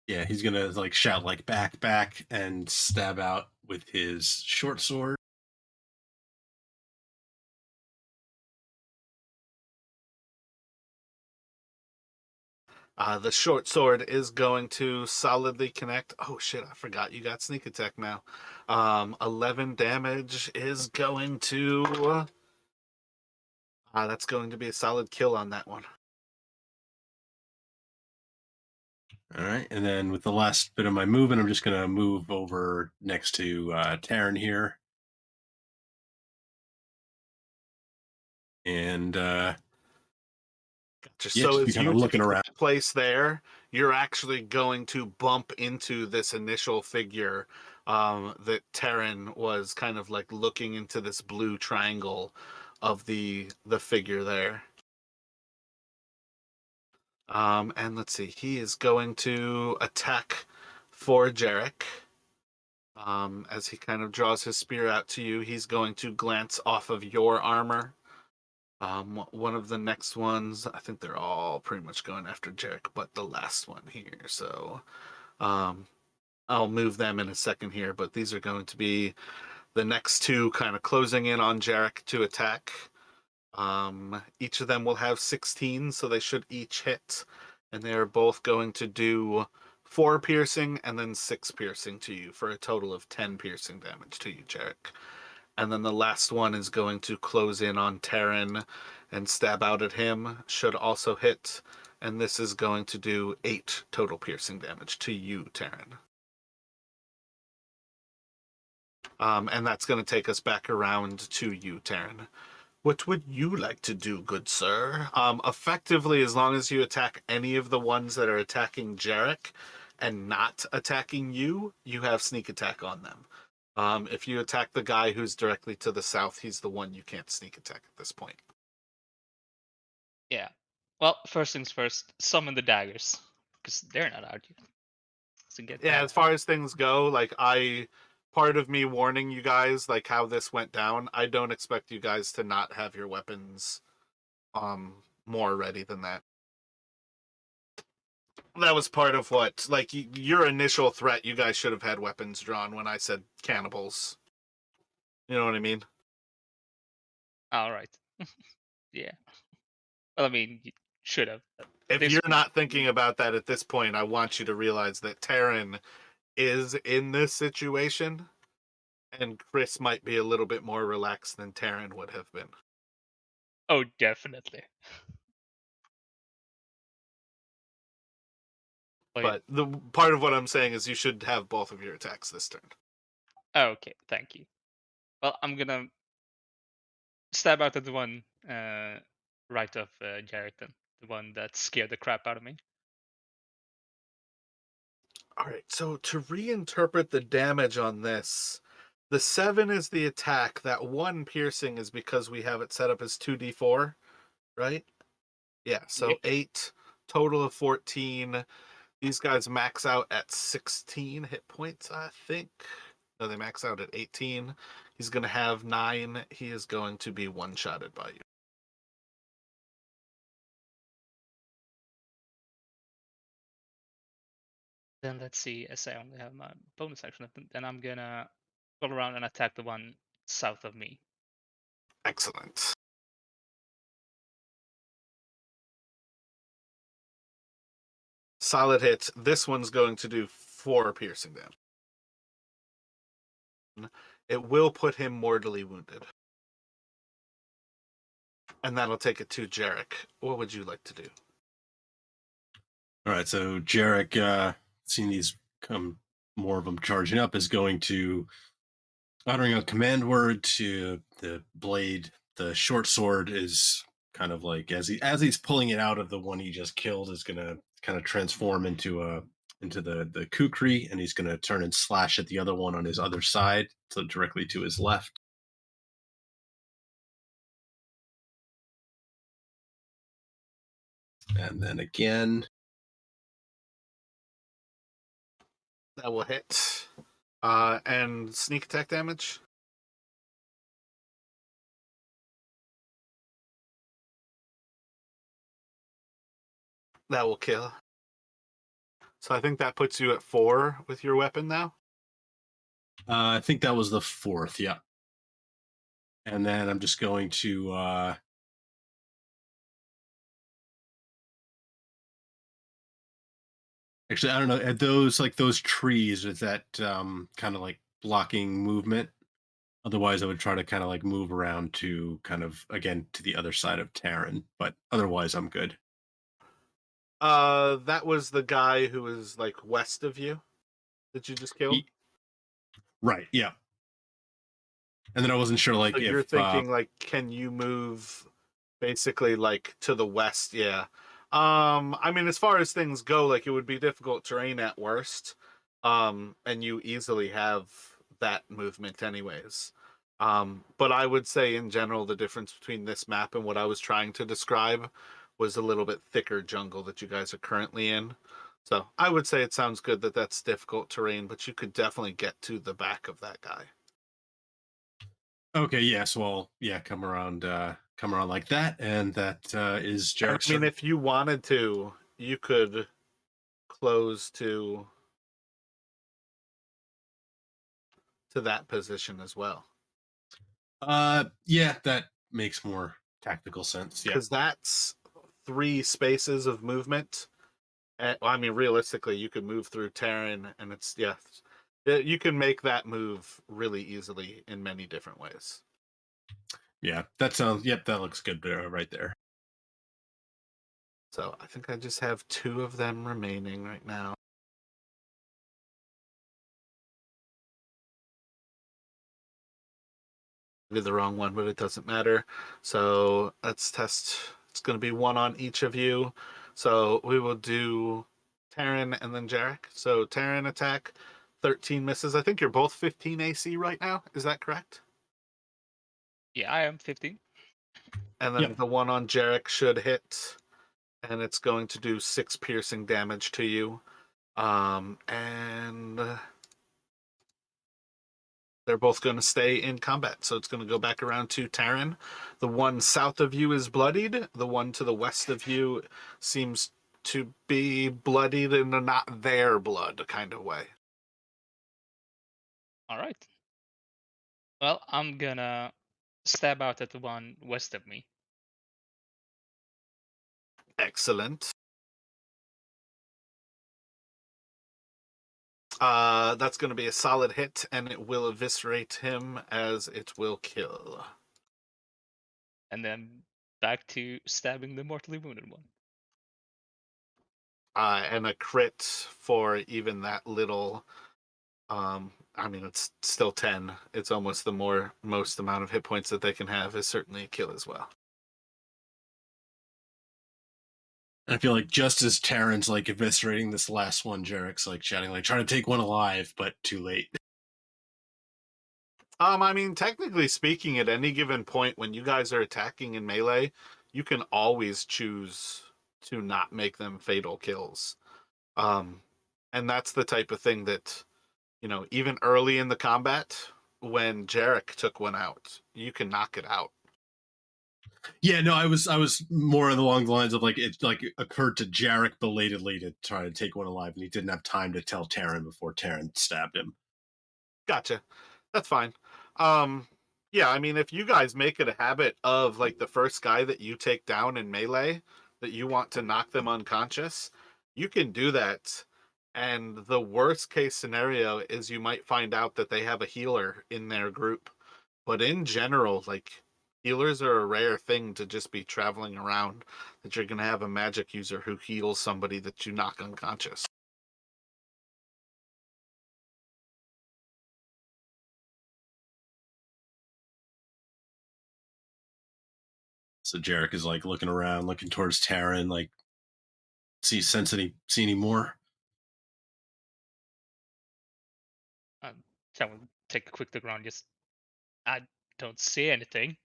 yeah, he's gonna like shout like back and stab out with his short sword. The short sword is going to solidly connect. Oh shit, I forgot you got sneak attack now. 11 damage is going to. That's going to be a solid kill on that one. All right, and then with the last bit of my movement, I'm just gonna move over next to Taryn here, and Gotcha. yeah, So just be as kind you of looking take around. that place there, you're actually going to bump into this initial figure, that Terran was kind of like looking into this blue triangle of the figure there. And let's see, he is going to attack for Jarek. As he kind of draws his spear out to you, he's going to glance off of your armor. One of the next ones, I think they're all pretty much going after Jarek, but the last one here. So, um, I'll move them in a second here, but these are going to be the next two kind of closing in on Jarek to attack. Each of them will have 16, so they should each hit, and they are both going to do 4 piercing and then 6 piercing to you for a total of 10 piercing damage to you, Jarek. And then the last one is going to close in on Terran and stab out at him, should also hit, and this is going to do 8 total piercing damage to you, Terran. And that's going to take us back around to you, Terran. What would you like to do, good sir? Effectively, as long as you attack any of the ones that are attacking Jarek and not attacking you, you have sneak attack on them. If you attack the guy who's directly to the south, he's the one you can't sneak attack at this point. Yeah. Well, first things first, summon the daggers. Because they're not out yet. So get Yeah, that. as far as things go, part of me warning you guys, like how this went down, I don't expect you guys to not have your weapons, more ready than that. That was part of what, like, your initial threat, you guys should have had weapons drawn when I said cannibals. You know what I mean? Alright. Yeah. Well, I mean, you should have. If this you're one. not thinking about that at this point, I want you to realize that Taryn is in this situation, and Chris might be a little bit more relaxed than Taryn would have been. Oh, definitely. Wait. But the part of what I'm saying is you should have both of your attacks this turn. Okay, thank you. Well, I'm gonna stab out at the one right of Jarrett, then, the one that scared the crap out of me. All right, so to reinterpret the damage on this, the 7 is the attack. That 1 piercing is because we have it set up as 2d4, right? Yeah, so Yep. 8, total of 14. These guys max out at 16 hit points, I think. No, they max out at 18. He's going to have 9. He is going to be one-shotted by you. Then let's see, as I only have my bonus action, then I'm gonna go around and attack the one south of me. Excellent. Solid hit. This one's going to do 4 piercing damage. It will put him mortally wounded. And that'll take it to Jarek. What would you like to do? All right, so Jarek, seeing these come, more of them charging up, is going to, uttering a command word to the blade. The short sword is kind of like, as he's pulling it out of the one he just killed, is going to kind of transform into the kukri, and he's going to turn and slash at the other one on his other side, so directly to his left. And then again, That will hit. And sneak attack damage? That will kill. So I think that puts you at 4 with your weapon now. I think that was the fourth, yeah. And then I'm just going to actually, I don't know, at those trees, is that kind of like blocking movement? Otherwise, I would try to kind of like move around to kind of again to the other side of Taryn, but otherwise I'm good. That was the guy who was like west of you that you just killed. Right, yeah. And then I wasn't sure So like you're if thinking like, can you move basically like to the west? Yeah. I mean, as far as things go, like it would be difficult terrain at worst. And you easily have that movement anyways. But I would say in general, the difference between this map and what I was trying to describe was a little bit thicker jungle that you guys are currently in. So I would say it sounds good that that's difficult terrain, but you could definitely get to the back of that guy. okay, yes, well, yeah, come around like that, and that is And Jarek's I mean, turn. if you wanted to, you could close to that position as well, Yeah, that makes more tactical sense. Yeah. because that's 3 spaces of movement. And, well, I mean, realistically, you could move through Terran, and it's you can make that move really easily in many different ways. Yeah, that sounds, yep, that looks good right there. So I think I just have 2 of them remaining right now. I did the wrong one, but it doesn't matter. So let's test. It's going to be 1 on each of you. So we will do Taryn and then Jarek. So Taryn attack, 13 misses. I think you're both 15 AC right now. Is that correct? Yeah, I am 15. And then Yep. the one on Jarek should hit, and it's going to do 6 piercing damage to you. And they're both going to stay in combat. So it's going to go back around to Taryn. The one south of you is bloodied. The one to the west of you seems to be bloodied in a not their blood kind of way. All right. Well, I'm gonna stab out at the one west of me. Excellent. That's going to be a solid hit, and it will eviscerate him as it will kill. And then back to stabbing the mortally wounded one. And a crit for even that little. I mean, it's still 10. It's almost the most amount of hit points that they can have is certainly a kill as well. I feel like just as Terran's like eviscerating this last one, Jarek's like shouting, like trying to take one alive, but too late. I mean, technically speaking, at any given point when you guys are attacking in melee, you can always choose to not make them fatal kills. Um, and that's the type of thing that, even early in the combat, when Jarek took one out, you can knock it out. Yeah, no, I was more along the lines of like it like occurred to Jarek belatedly to try to take one alive, and he didn't have time to tell Terran before Terran stabbed him. Gotcha. That's fine. Um, yeah, I mean, if you guys make it a habit of like the first guy that you take down in melee, that you want to knock them unconscious, you can do that. And the worst case scenario is you might find out that they have a healer in their group. But in general, like healers are a rare thing to just be traveling around, that you're going to have a magic user who heals somebody that you knock unconscious. So Jarek is like looking around, looking towards Terran, like see any more. Someone take a quick look around. Just, I don't see anything.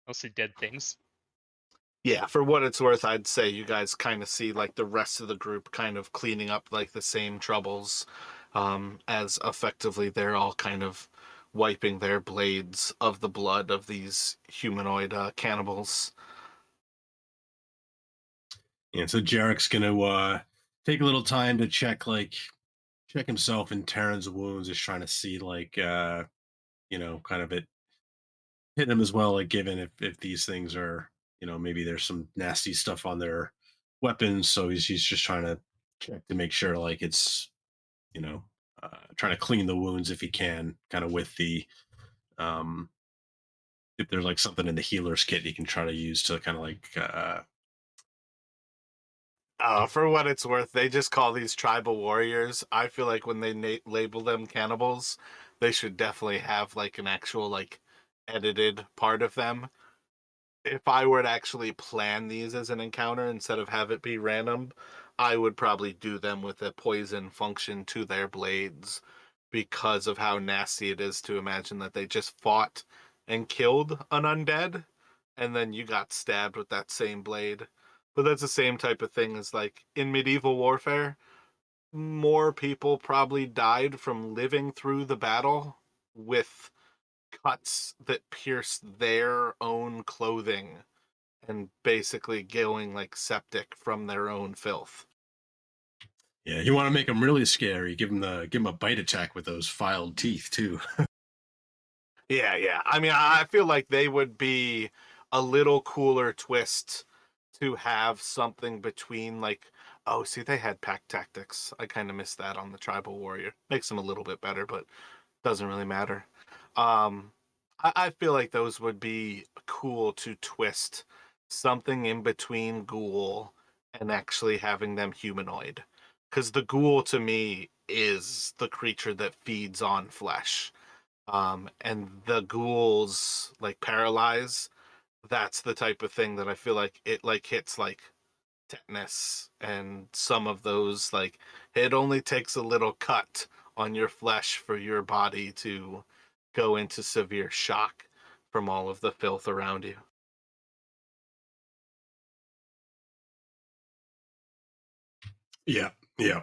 I see dead things. Yeah, for what it's worth, I'd say you guys kind of see like the rest of the group kind of cleaning up like the same troubles, as effectively they're all kind of wiping their blades of the blood of these humanoid cannibals. And so Jarek's gonna take a little time to check himself in Terran's wounds, just trying to see like kind of it hit him as well, like given if these things are, maybe there's some nasty stuff on their weapons. So he's just trying to check to make sure like it's, you know, trying to clean the wounds if he can, kind of with the um if there's like something in the healer's kit he can try to use to kind of like For what it's worth, they just call these tribal warriors. I feel like when they label them cannibals, they should definitely have like an actual like edited part of them. If I were to actually plan these as an encounter instead of have it be random, I would probably do them with a poison function to their blades because of how nasty it is to imagine that they just fought and killed an undead and then you got stabbed with that same blade. But that's the same type of thing as like in medieval warfare, more people probably died from living through the battle with cuts that pierced their own clothing and basically going like septic from their own filth. yeah, you want to make them really scary, give him a bite attack with those filed teeth too. Yeah, yeah. I mean, I feel like they would be a little cooler twist to have something between like, oh, see, they had pack tactics. I kind of missed that on the tribal warrior. Makes them a little bit better, but doesn't really matter. Um, I feel like those would be cool to twist something in between ghoul and actually having them humanoid. Because the ghoul to me is the creature that feeds on flesh. And the ghouls like paralyze. That's the type of thing that I feel like it like hits like tetanus and some of those like it only takes a little cut on your flesh for your body to go into severe shock from all of the filth around you. Yeah, yeah.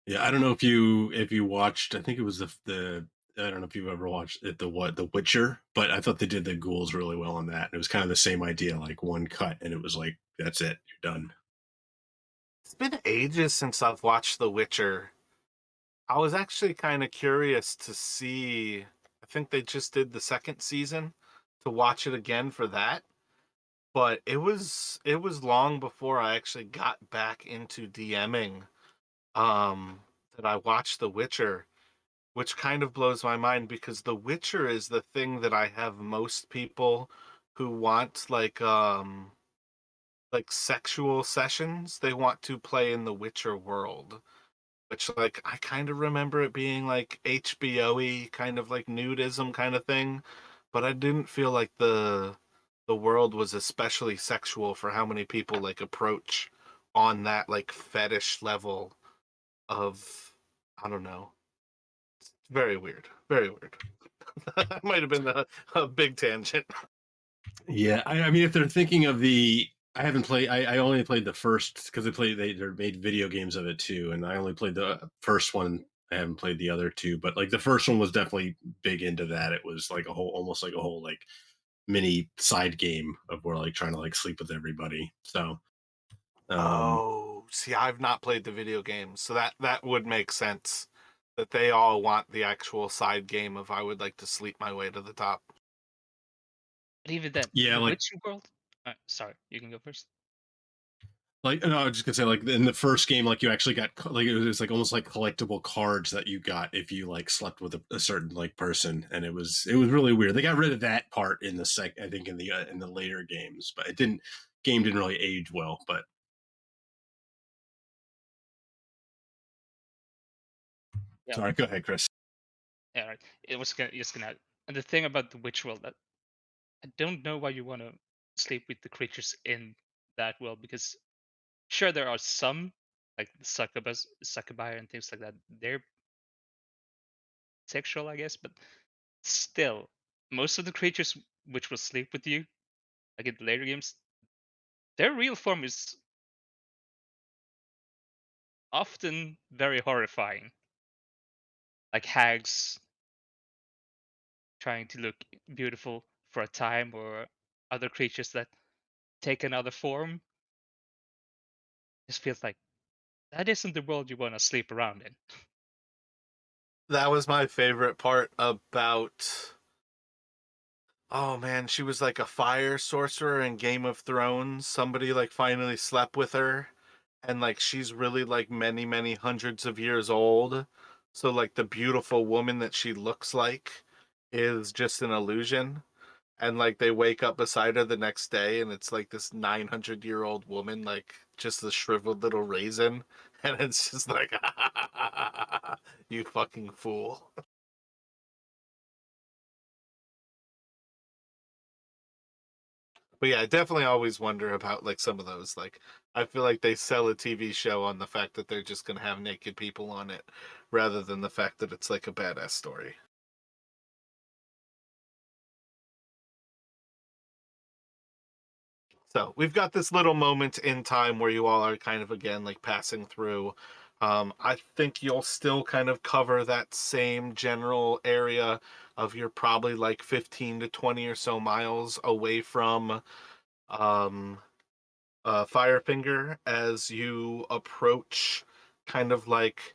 Yeah, I don't know if you watched. I think it was the. I don't know if you've ever watched it, the Witcher, but I thought they did the ghouls really well on that. It was kind of the same idea, like one cut, and it was like that's it, you're done. It's been ages since I've watched The Witcher. I was actually kind of curious to see. I think they just did the second season to watch it again for that. But it was long before I actually got back into DMing. that I watched The Witcher, which kind of blows my mind because The Witcher is the thing that I have most people who want like sexual sessions. They want to play in the Witcher world, which like I kind of remember it being like HBO-y kind of like nudism kind of thing, but I didn't feel like the world was especially sexual for how many people like approach on that like fetish level of, I don't know. Very weird. Very weird. That might have been a big tangent. Yeah, I mean, if they're thinking of the, I haven't played. I only played the first because they made video games of it too, and I only played the first one. I haven't played the other two, but like the first one was definitely big into that. It was like a whole, almost like a whole like mini side game of where like trying to like sleep with everybody. So, um, Oh, see, I've not played the video games, so that would make sense that they all want the actual side game of I would like to sleep my way to the top. But even then, yeah, the like Witcher world. Sorry, you can go first. no, I was just gonna say, like in the first game, like you actually got like it was like almost like collectible cards that you got if you like slept with a certain like person, and it was really weird. They got rid of that part in the I think in the later games, but it didn't game didn't really age well. But Yeah, sorry, go ahead, Chris. yeah, right. It was just gonna. And the thing about the Witch world that I don't know why you want to sleep with the creatures in that world because sure there are some like the succubi and things like that. They're sexual, I guess, but still, most of the creatures which will sleep with you, like in the later games, their real form is often very horrifying. Like hags trying to look beautiful for a time, or other creatures that take another form. Just feels like that isn't the world you want to sleep around in. That was my favorite part about. Oh man, she was like a fire sorcerer in Game of Thrones. Somebody like finally slept with her, and like she's really like many, many hundreds of years old. So like the beautiful woman that she looks like is just an illusion. And like they wake up beside her the next day and it's like this 900-year-old woman, like just a shriveled little raisin. And it's just like, you fucking fool. But yeah, I definitely always wonder about like some of those. Like, I feel like they sell a TV show on the fact that they're just gonna have naked people on it, rather than the fact that it's like a badass story. So we've got this little moment in time where you all are kind of again like passing through. I think you'll still kind of cover that same general area of you're probably like 15 to 20 or so miles away from um, Firefinger as you approach kind of like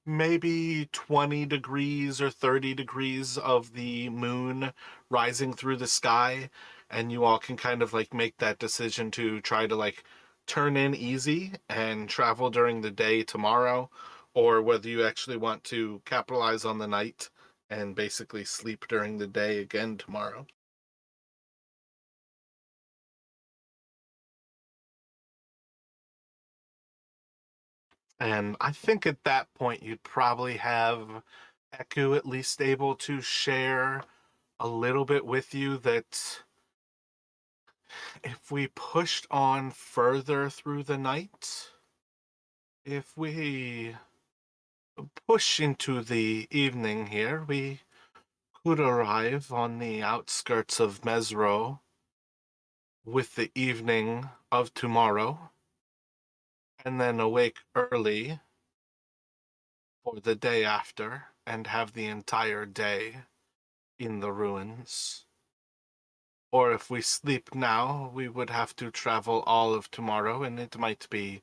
maybe 20 degrees or 30 degrees of the moon rising through the sky, and you all can kind of like make that decision to try to like turn in easy and travel during the day tomorrow, or whether you actually want to capitalize on the night and basically sleep during the day again tomorrow. And I think at that point you'd probably have Eku at least able to share a little bit with you that if we pushed on further through the night, if we push into the evening here, we could arrive on the outskirts of Mesro with the evening of tomorrow, and then awake early for the day after, and have the entire day in the ruins. Or if we sleep now, we would have to travel all of tomorrow, and it might be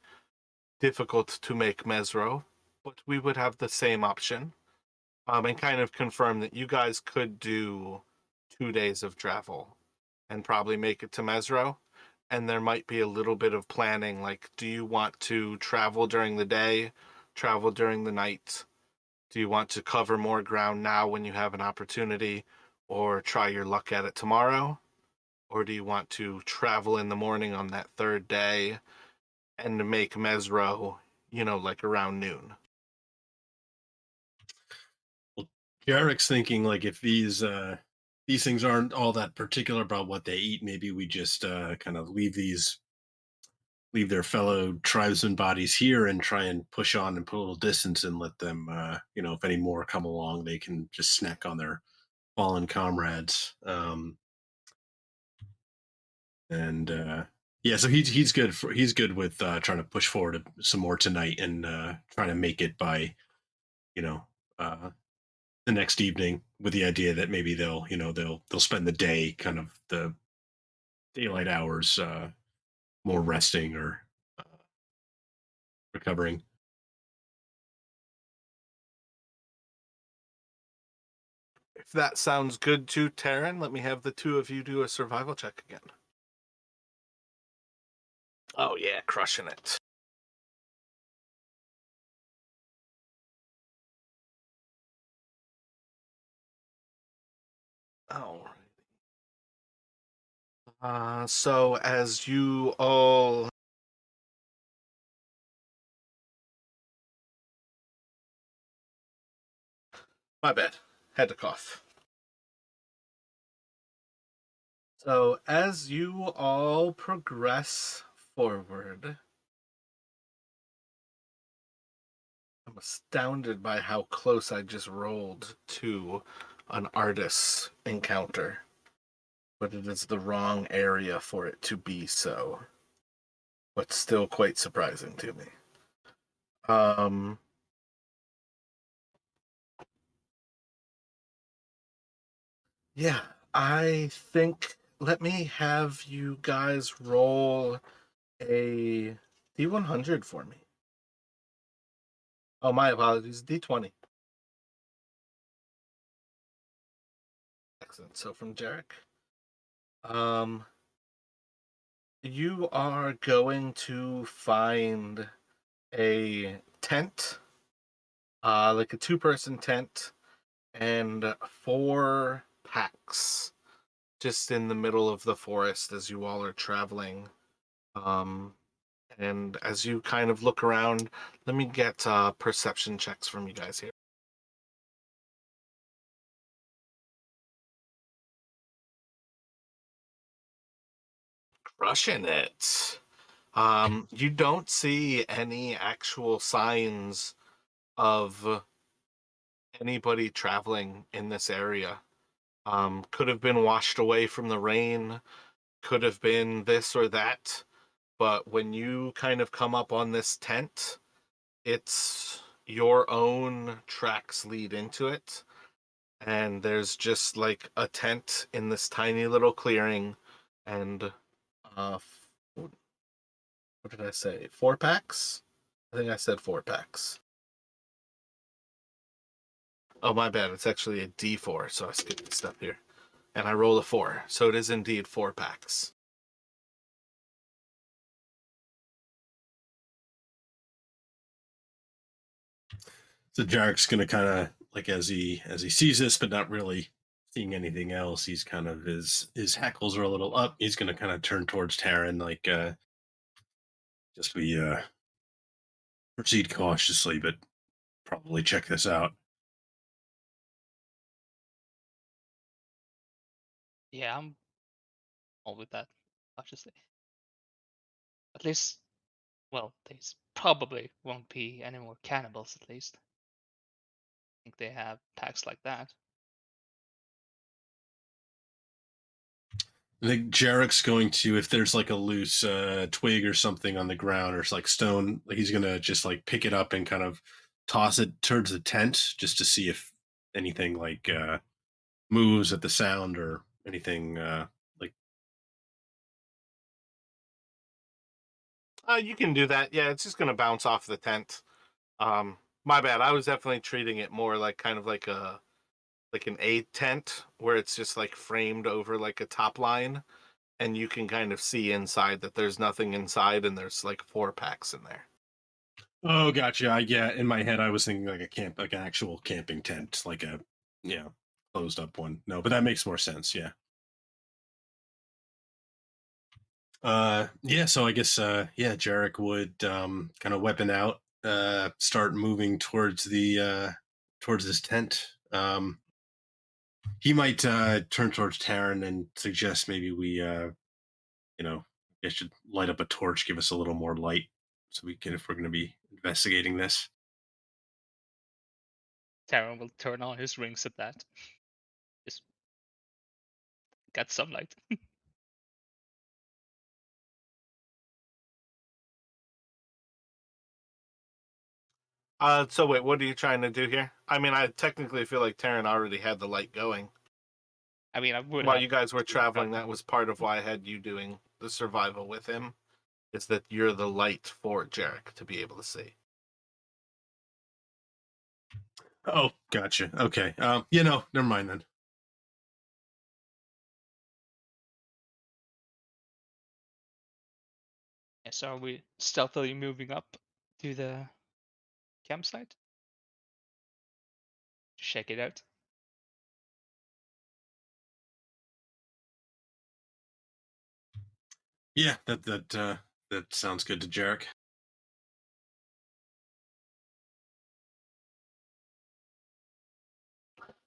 difficult to make Mesro, but we would have the same option. And kind of confirm that you guys could do 2 days of travel and probably make it to Mesro. And there might be a little bit of planning, like, do you want to travel during the day, travel during the night? Do you want to cover more ground now when you have an opportunity, or try your luck at it tomorrow? Or do you want to travel in the morning on that third day and make Mesro, like around noon? Well, Jarek's thinking like if these things aren't all that particular about what they eat, maybe we just kind of leave their fellow tribesmen bodies here and try and push on and put a little distance and let them if any more come along, they can just snack on their fallen comrades. And yeah, so he's good with trying to push forward some more tonight and trying to make it by you know uh, the next evening with the idea that maybe they'll spend the day kind of the daylight hours more resting or uh, recovering. If that sounds good to Taryn, let me have the two of you do a survival check again. Oh yeah, crushing it. All right. So as you all, my bad, had to cough. So as you all progress forward, I'm astounded by how close I just rolled to an artist's encounter, but it is the wrong area for it to be so. But still quite surprising to me. Um, yeah, I think let me have you guys roll a D100 for me. Oh, my apologies, D20. Excellent. So from Jarek, um, you are going to find a tent, like a two-person tent, and four packs just in the middle of the forest as you all are traveling. Um, and as you kind of look around, let me get perception checks from you guys here. Crushing it. You don't see any actual signs of anybody traveling in this area. Could have been washed away from the rain, could have been this or that. But when you kind of come up on this tent, it's your own tracks lead into it. And there's just like a tent in this tiny little clearing. And what did I say? Four packs? I think I said four packs. Oh, my bad. It's actually a D4, so I skipped a step here. And I roll a 4, so it is indeed four packs. So Jarek's gonna kind of like as he sees this, but not really seeing anything else. He's kind of his hackles are a little up. He's gonna kind of turn towards Taryn, like just we proceed cautiously, but probably check this out. Yeah, I'm all with that, obviously. At least, well, there's probably won't be any more cannibals, at least. I think they have packs like that. I think Jarek's going to, if there's like a loose twig or something on the ground or it's like stone, like he's gonna just like pick it up and kind of toss it towards the tent just to see if anything like moves at the sound or anything like. You can do that. Yeah, it's just going to bounce off the tent. My bad. I was definitely treating it more like kind of like an A tent where it's just like framed over like a top line, and you can kind of see inside that there's nothing inside, and there's like four packs in there. Oh, gotcha. Yeah, in my head, I was thinking like a camp, like an actual camping tent, like a yeah, closed up one. No, but that makes more sense. Yeah. Yeah. So I guess yeah, Jarek would kind of weapon out, start moving towards the towards this tent. He might turn towards Taryn and suggest maybe we you know, it should light up a torch, give us a little more light, so we can if we're going to be investigating this. Taran will turn on his rings at that. Just got sunlight. So wait, what are you trying to do here? I mean, I technically feel like Taryn already had the light going. I mean, I would While have you guys were to traveling, run. that was part of why I had you doing the survival with him. Is that you're the light for Jarek to be able to see. Oh, gotcha. Okay. You know, never mind then. Yeah, so are we stealthily moving up to the campsite to check it out? Yeah, that sounds good to Jarek.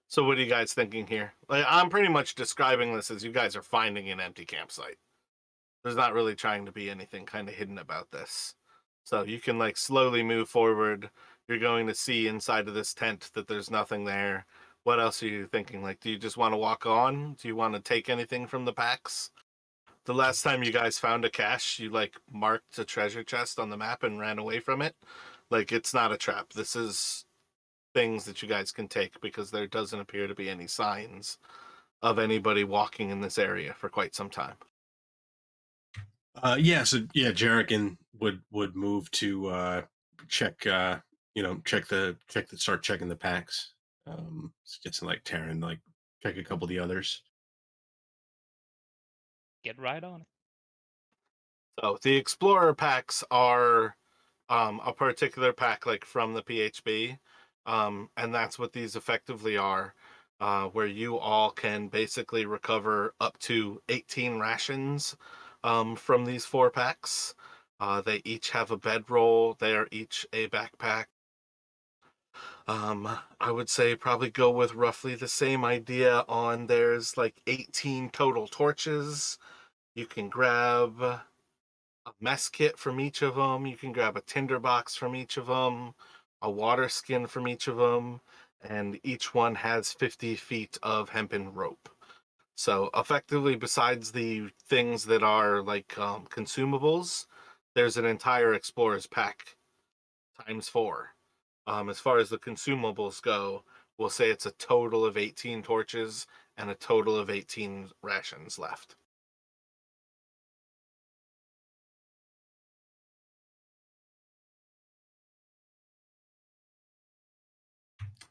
So what are you guys thinking here? Like, I'm pretty much describing this as you guys are finding an empty campsite. There's not really trying to be anything kind of hidden about this. So you can like slowly move forward. You're going to see inside of this tent that there's nothing there. What else are you thinking? Like, do you just want to walk on? Do you want to take anything from the packs? The last time you guys found a cache, you like marked a treasure chest on the map and ran away from it. Like, it's not a trap. This is things that you guys can take because there doesn't appear to be any signs of anybody walking in this area for quite some time. Yeah, so yeah, Jarek and would move to check you know, start checking the packs. Get some like Taryn, like check a couple of the others. Get right on it. So the Explorer packs are a particular pack like from the PHB, and that's what these effectively are, where you all can basically recover up to 18 rations from these 4 packs. They each have a bedroll. They are each a backpack. I would say probably go with roughly the same idea on there's like 18 total torches. You can grab a mess kit from each of them. You can grab a tinderbox from each of them, a water skin from each of them, and each one has 50 feet of hempen rope. So effectively, besides the things that are like consumables, there's an entire explorer's pack times 4. As far as the consumables go, we'll say it's a total of 18 torches and a total of 18 rations left.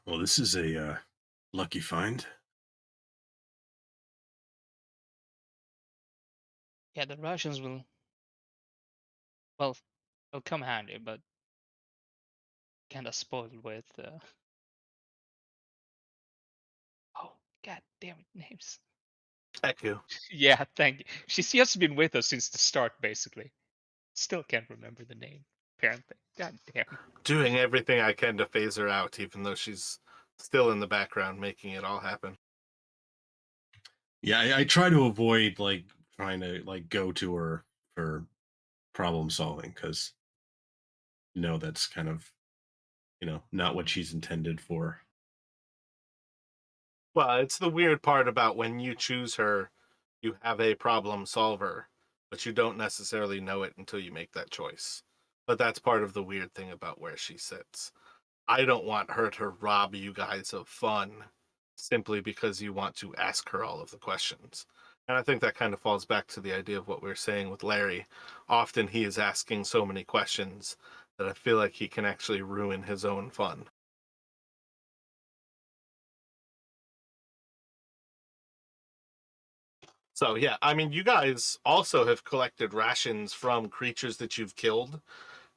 Well, this is a lucky find. Yeah, the Russians will, well, will come handy, but kind of spoiled with. Oh, god damn it, names. Eku. Yeah, thank you. She's just been with us since the start, basically. Still can't remember the name, apparently. God damn. Doing everything I can to phase her out, even though she's still in the background making it all happen. Yeah, I try to avoid like trying to like go to her for problem solving because you know that's kind of you know not what she's intended for. Well, it's the weird part about when you choose her, you have a problem solver, but you don't necessarily know it until you make that choice. But that's part of the weird thing about where she sits. I don't want her to rob you guys of fun simply because you want to ask her all of the questions. And I think that kind of falls back to the idea of what we were saying with Larry. Often he is asking so many questions that I feel like he can actually ruin his own fun. So yeah, I mean, you guys also have collected rations from creatures that you've killed.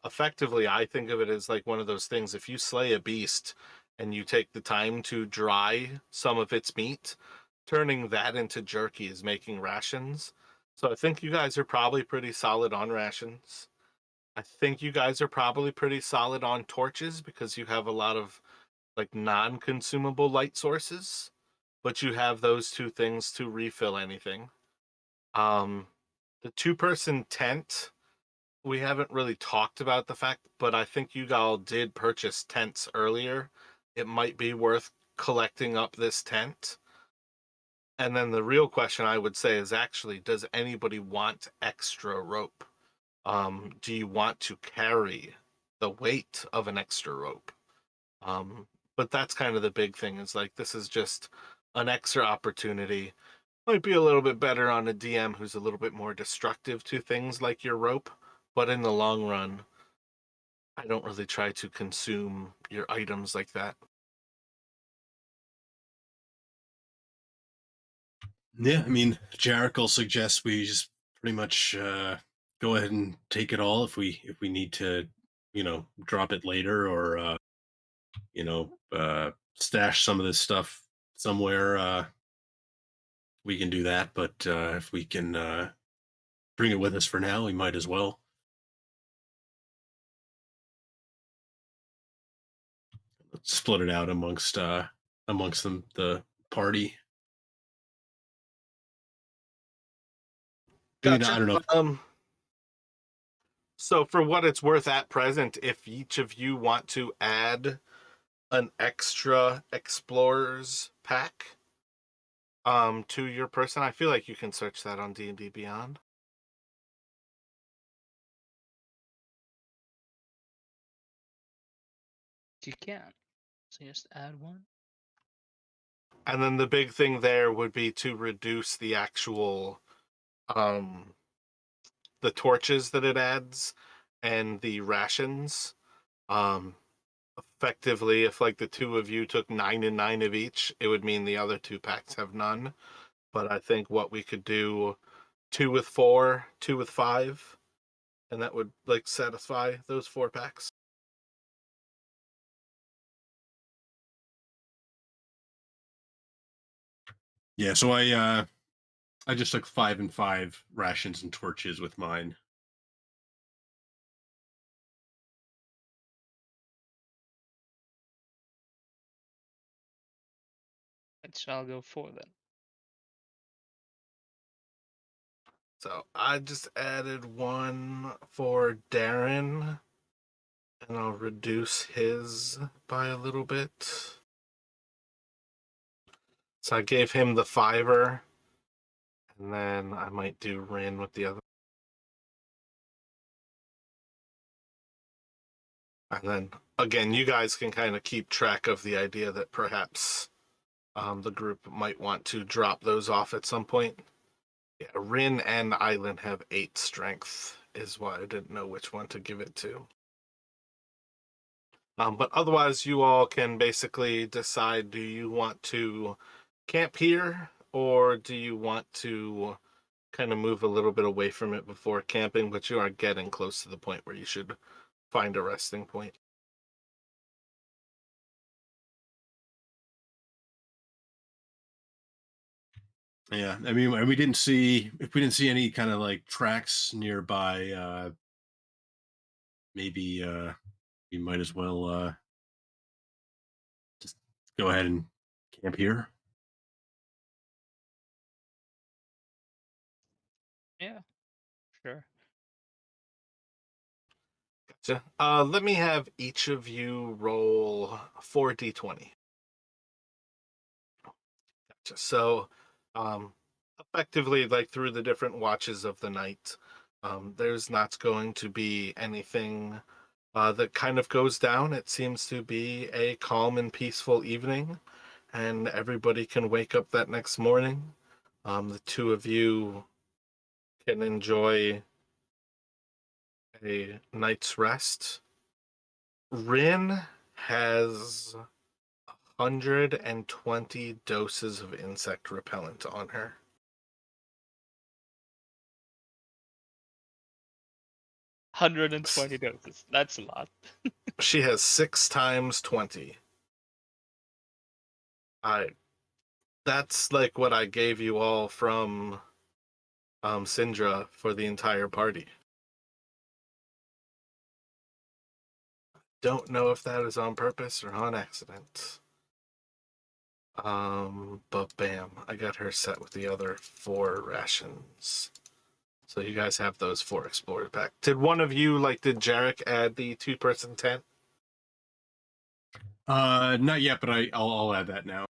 effectively, I think of it as like one of those things. If you slay a beast and you take the time to dry some of its meat, turning that into jerky is making rations. So I think you guys are probably pretty solid on rations. I think you guys are probably pretty solid on torches because you have a lot of like non-consumable light sources, but you have those two things to refill anything. Um, the two-person tent, we haven't really talked about the fact, but I think you all did purchase tents earlier. It might be worth collecting up this tent. And then the real question I would say is actually, does anybody want extra rope? Do you want to carry the weight of an extra rope? Um, but that's kind of the big thing is like, this is just an extra opportunity. Might be a little bit better on a DM who's a little bit more destructive to things like your rope, but in the long run, I don't really try to consume your items like that. Yeah, I mean, Jarek will suggest we just pretty much go ahead and take it all if we need to, drop it later or stash some of this stuff somewhere. We can do that, but if we can bring it with us for now, we might as well. Let's split it out amongst them the party. I mean, I Gotcha. don't know. So for what it's worth at present, if each of you want to add an extra explorers pack to your person, I feel like you can search that on D&D Beyond. You can. So just add one. And then the big thing there would be to reduce the actual the torches that it adds and the rations. Um Effectively, if like the two of you took 9 and 9 of each, it would mean the other two packs have none. But I think what we could do, 2 with 4, 2 with 5, and that would like satisfy those 4 packs. Yeah, so I just took 5 and 5 rations and torches with mine. Which I'll go for then. So I just added 1 for Darren, and I'll reduce his by a little bit. So I gave him the 5-er, and then I might do Rin with the other. And then again, you guys can kind of keep track of the idea that perhaps the group might want to drop those off at some point. Yeah, Rin and Island have 8 strength, is why I didn't know which one to give it to. But otherwise, you all can basically decide, do you want to camp here, or do you want to kind of move a little bit away from it before camping, but you are getting close to the point where you should find a resting point. Yeah, I mean, we didn't see if we didn't see any kind of like tracks nearby. Maybe we might as well just go ahead and camp here. Yeah, sure. Gotcha. Let me have each of you roll 4d20. Gotcha. So, um, effectively, like through the different watches of the night, there's not going to be anything that kind of goes down. It seems to be a calm and peaceful evening, and everybody can wake up that next morning. The two of you can enjoy a night's rest. Rin has 120 doses of insect repellent on her. 120 doses. That's a lot. She has 6 times 20. That's like what I gave you all from Syndra for the entire party. Don't know if that is on purpose or on accident. But bam, I got her set with the other 4 rations. So you guys have those 4 explorer pack. Did one of you, did Jarek add the 2-person tent? Not yet, but I'll add that now.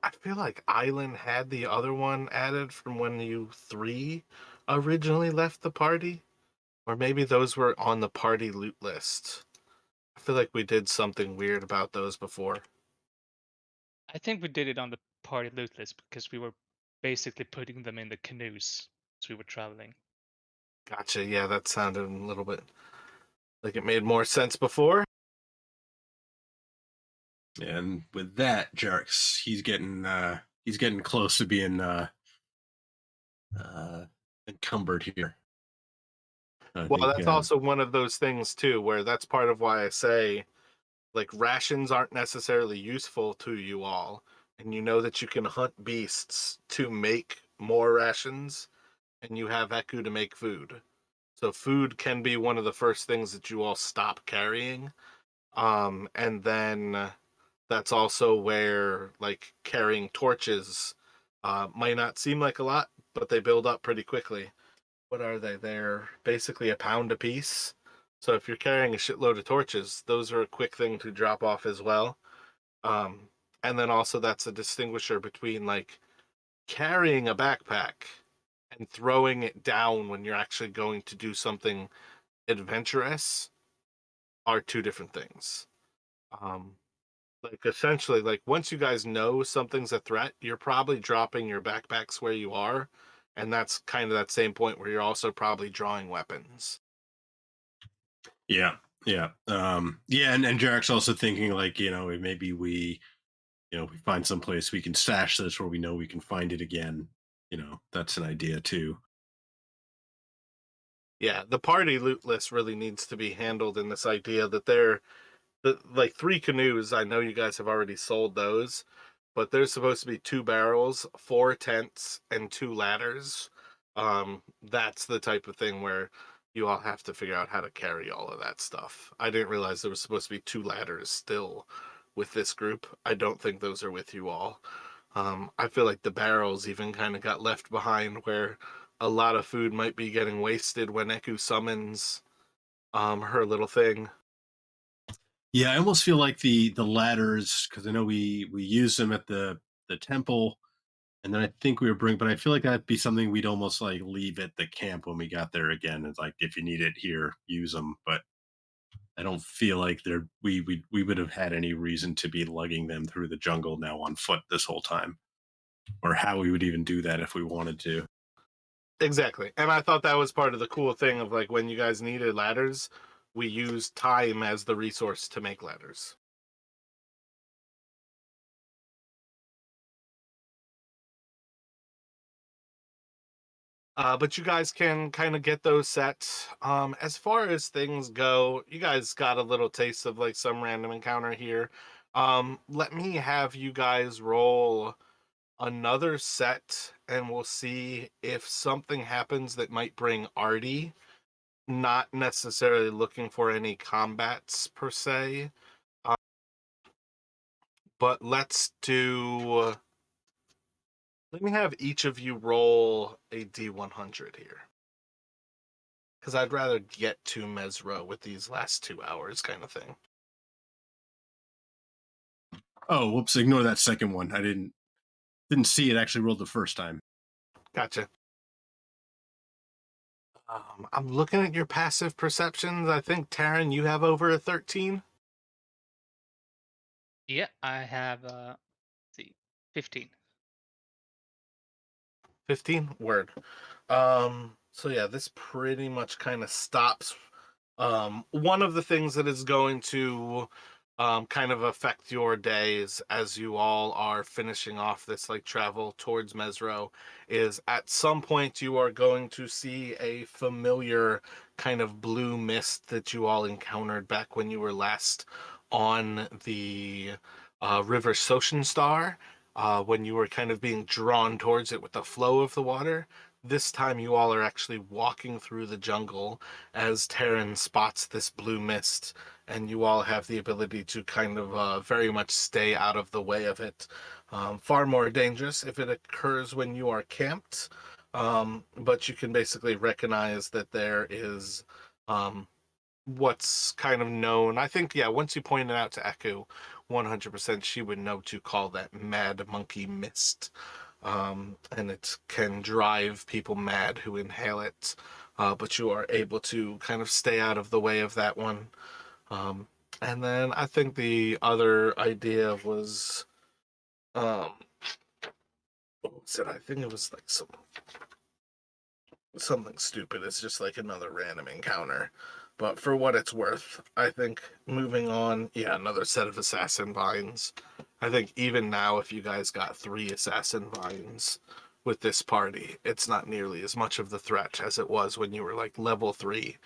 I feel like Island had the other one added from when you 3 originally left the party. Or maybe those were on the party loot list. I feel like we did something weird about those before. I think we did it on the party loot list because we were basically putting them in the canoes as we were traveling. Gotcha. Yeah, that sounded a little bit like it made more sense before. And with that, Jarek's he's getting close to being encumbered here. I Well, think that's also one of those things too, where that's part of why I say, rations aren't necessarily useful to you all, and you know that you can hunt beasts to make more rations, and you have Eku to make food. So food can be one of the first things that you all stop carrying. And then that's also where carrying torches might not seem like a lot, but they build up pretty quickly. What are they? They're basically a pound a piece. So if you're carrying a shitload of torches, those are a quick thing to drop off as well. Um, and then also that's a distinguisher between carrying a backpack and throwing it down when you're actually going to do something adventurous are 2 different things. Um, essentially, once you guys know something's a threat, you're probably dropping your backpacks where you are, and that's kind of that same point where you're also probably drawing weapons. yeah, and Jarek's also thinking maybe we we find some place we can stash this where we know we can find it again. That's an idea too. Yeah, the party loot list really needs to be handled in this idea that they're 3 canoes. I know you guys have already sold those, but there's supposed to be 2 barrels, 4 tents, and 2 ladders. That's the type of thing where you all have to figure out how to carry all of that stuff. I didn't realize there was supposed to be 2 ladders still with this group. I don't think those are with you all. I feel like the barrels even kind of got left behind where a lot of food might be getting wasted when Eku summons her little thing. Yeah, I almost feel like the ladders, because I know we use them at the temple, and then I think we were but I feel like that'd be something we'd almost leave at the camp when we got there again. It's if you need it here, use them. But I don't feel like we would have had any reason to be lugging them through the jungle now on foot this whole time, or how we would even do that if we wanted to. Exactly. And I thought that was part of the cool thing of when you guys needed ladders, we used time as the resource to make ladders. But you guys can kind of get those set. As far as things go, you guys got a little taste of some random encounter here. Let me have you guys roll another set, and we'll see if something happens that might bring Artie. Not necessarily looking for any combats per se, but let's do. Let me have each of you roll a D100 here. Because I'd rather get to Mesro with these last 2 hours kind of thing. Oh, whoops! Ignore that second one. I didn't see it actually rolled the first time. Gotcha. I'm looking at your passive perceptions. I think, Taryn, you have over a 13? Yeah, I have let's see, 15. 15? Word. So yeah, this pretty much kind of stops. One of the things that is going to kind of affect your days as you all are finishing off this like travel towards Mesro is at some point you are going to see a familiar kind of blue mist that you all encountered back when you were last on the River Soshin Star, when you were kind of being drawn towards it with the flow of the water. This time you all are actually walking through the jungle as Terran spots this blue mist, and you all have the ability to kind of very much stay out of the way of it. Far more dangerous if it occurs when you are camped, but you can basically recognize that there is um, what's kind of known. I think, yeah, once you point it out to Echo, 100% she would know to call that mad monkey mist. And it can drive people mad who inhale it, but you are able to kind of stay out of the way of that one. Um, and then I think the other idea was, um, what was it? I think it was like something stupid. It's just like another random encounter. But for what it's worth, I think moving on, yeah, another set of assassin vines. I think even now, if you guys got 3 assassin vines with this party, it's not nearly as much of the threat as it was when you were like level 3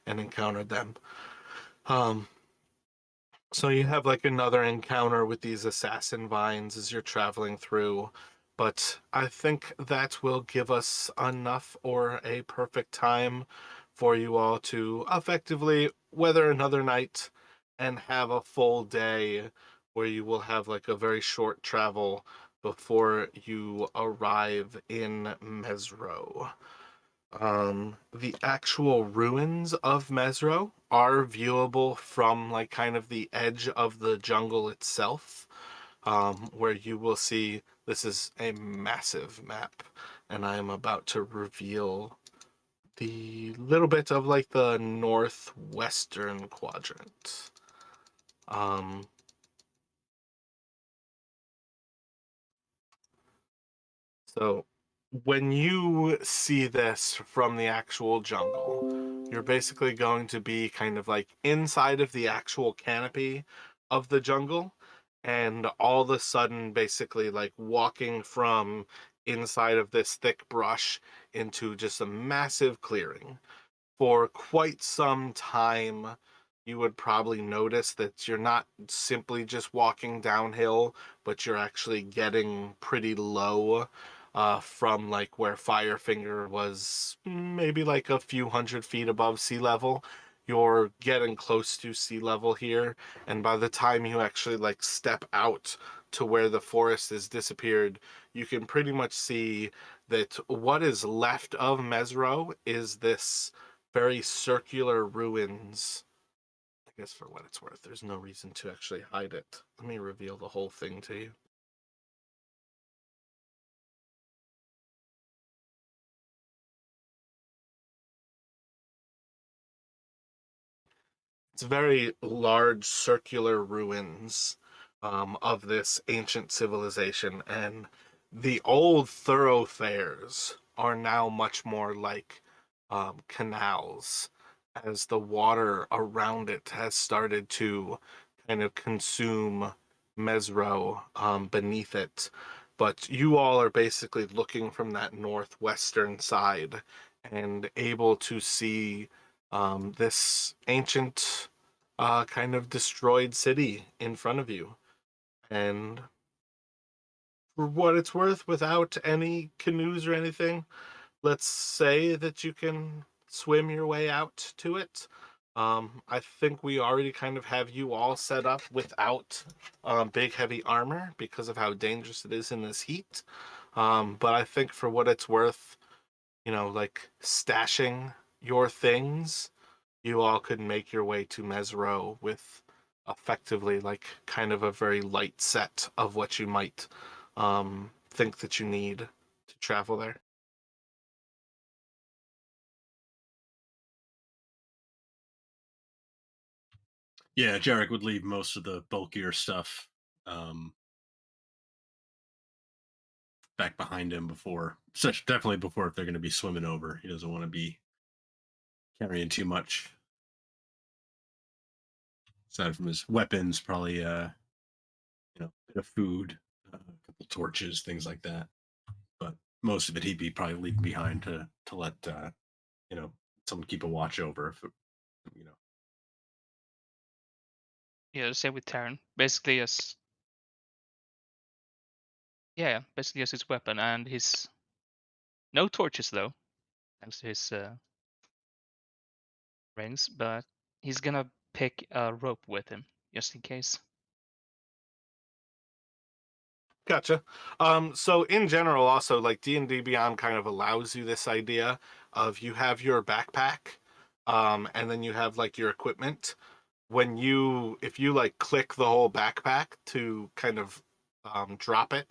and encountered them. Um, So you have like another encounter with these assassin vines as you're traveling through, but I think that will give us enough or a perfect time for you all to effectively weather another night and have a full day where you will have like a very short travel before you arrive in Mesro. The actual ruins of Mesro are viewable from like kind of the edge of the jungle itself, where you will see this is a massive map, and I am about to reveal the little bit of like the northwestern quadrant. Um, So when you see this from the actual jungle, you're basically going to be kind of like inside of the actual canopy of the jungle, and all of a sudden, basically, like walking from inside of this thick brush into just a massive clearing. For quite some time, you would probably notice that you're not simply just walking downhill, but you're actually getting pretty low, from like where Firefinger was, maybe like a few 100 feet above sea level. You're getting close to sea level here, and by the time you actually like step out to where the forest has disappeared, you can pretty much see that what is left of Mesro is this very circular ruins. I guess for what it's worth, there's no reason to actually hide it. Let me reveal the whole thing to you. It's very large circular ruins, of this ancient civilization, and the old thoroughfares are now much more like canals, as the water around it has started to kind of consume Mesro, beneath it. But you all are basically looking from that northwestern side and able to see, this ancient, kind of destroyed city in front of you. And for what it's worth, without any canoes or anything, let's say that you can swim your way out to it. I think we already kind of have you all set up without big heavy armor because of how dangerous it is in this heat. But I think for what it's worth, like stashing your things, you all could make your way to Mesro with effectively like kind of a very light set of what you might think that you need to travel there. Yeah, Jarek would leave most of the bulkier stuff um, back behind him before, such definitely before if they're going to be swimming over. He doesn't want to be carrying too much. aside from his weapons, probably a bit of food, a couple torches, things like that. But most of it he'd be probably leaving behind to let you know someone keep a watch over if you know. Yeah, same with Terran. Basically, as yeah, basically as his weapon and his no torches though, thanks to his rings. But he's gonna pick a rope with him just in case. Gotcha. So in general, also like D&D Beyond kind of allows you this idea of you have your backpack, and then you have like your equipment. If you like click the whole backpack to kind of drop it,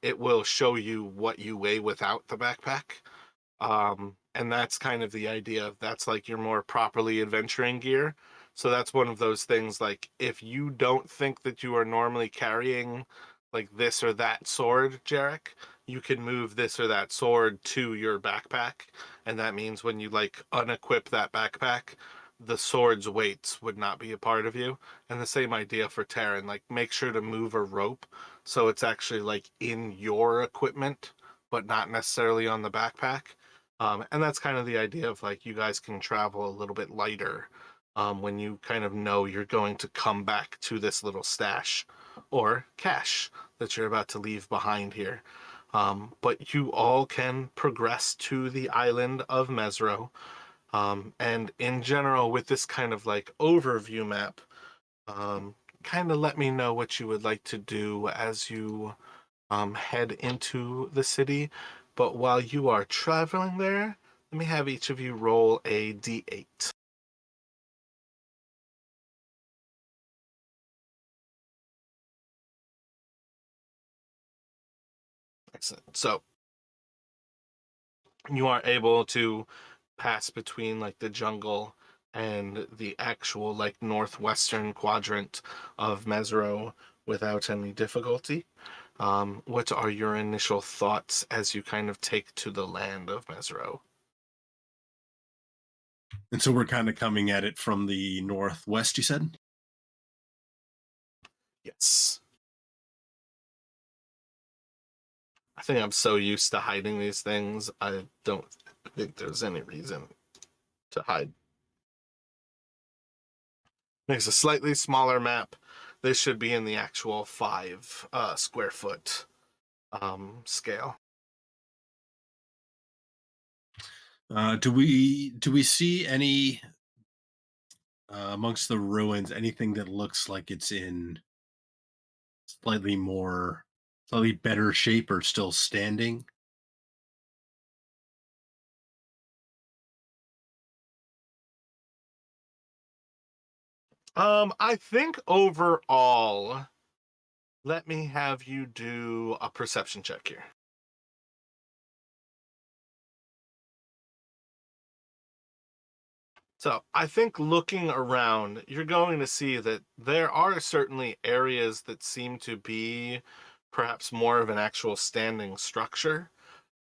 it will show you what you weigh without the backpack. And that's kind of the idea of that's like your more properly adventuring gear. So that's one of those things like if you don't think that you are normally carrying like this or that sword, Jarek, you can move this or that sword to your backpack. And that means when you like unequip that backpack, the sword's weights would not be a part of you. And the same idea for Terran, like make sure to move a rope so it's actually like in your equipment, but not necessarily on the backpack. And that's kind of the idea of like you guys can travel a little bit lighter when you kind of know you're going to come back to this little stash or cache that you're about to leave behind here. But you all can progress to the island of Mesro. And in general, with this kind of like overview map, kind of let me know what you would like to do as you head into the city. But while you are traveling there, let me have each of you roll a d8. Excellent. So you are able to pass between like the jungle and the actual like northwestern quadrant of Mesro without any difficulty. What are your initial thoughts as you kind of take to the land of Mesro? And so we're kind of coming at it from the northwest, you said? Yes. I think I'm so used to hiding these things, I don't think there's any reason to hide. Makes a slightly smaller map. This should be in the actual 5 square foot scale. Do we see any amongst the ruins anything that looks like it's in slightly more slightly better shape or still standing? I think overall, let me have you do a perception check here. So I think looking around, you're going to see that there are certainly areas that seem to be perhaps more of an actual standing structure.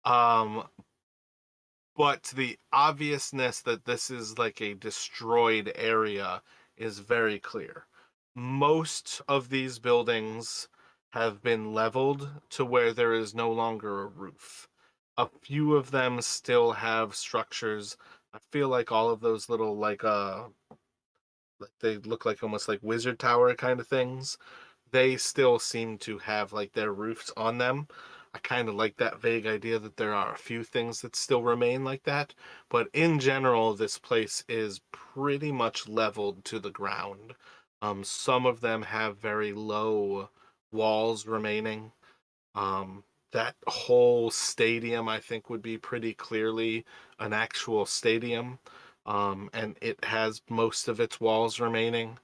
Um, but the obviousness that this is like a destroyed area is very clear. Most of these buildings have been leveled to where there is no longer a roof. A few of them still have structures. I feel like all of those little like they look like almost like wizard tower kind of things, they still seem to have like their roofs on them. I kind of like that vague idea that there are a few things that still remain like that, but in general, this place is pretty much leveled to the ground. Some of them have very low walls remaining. Um, that whole stadium, I think, would be pretty clearly an actual stadium, and it has most of its walls remaining.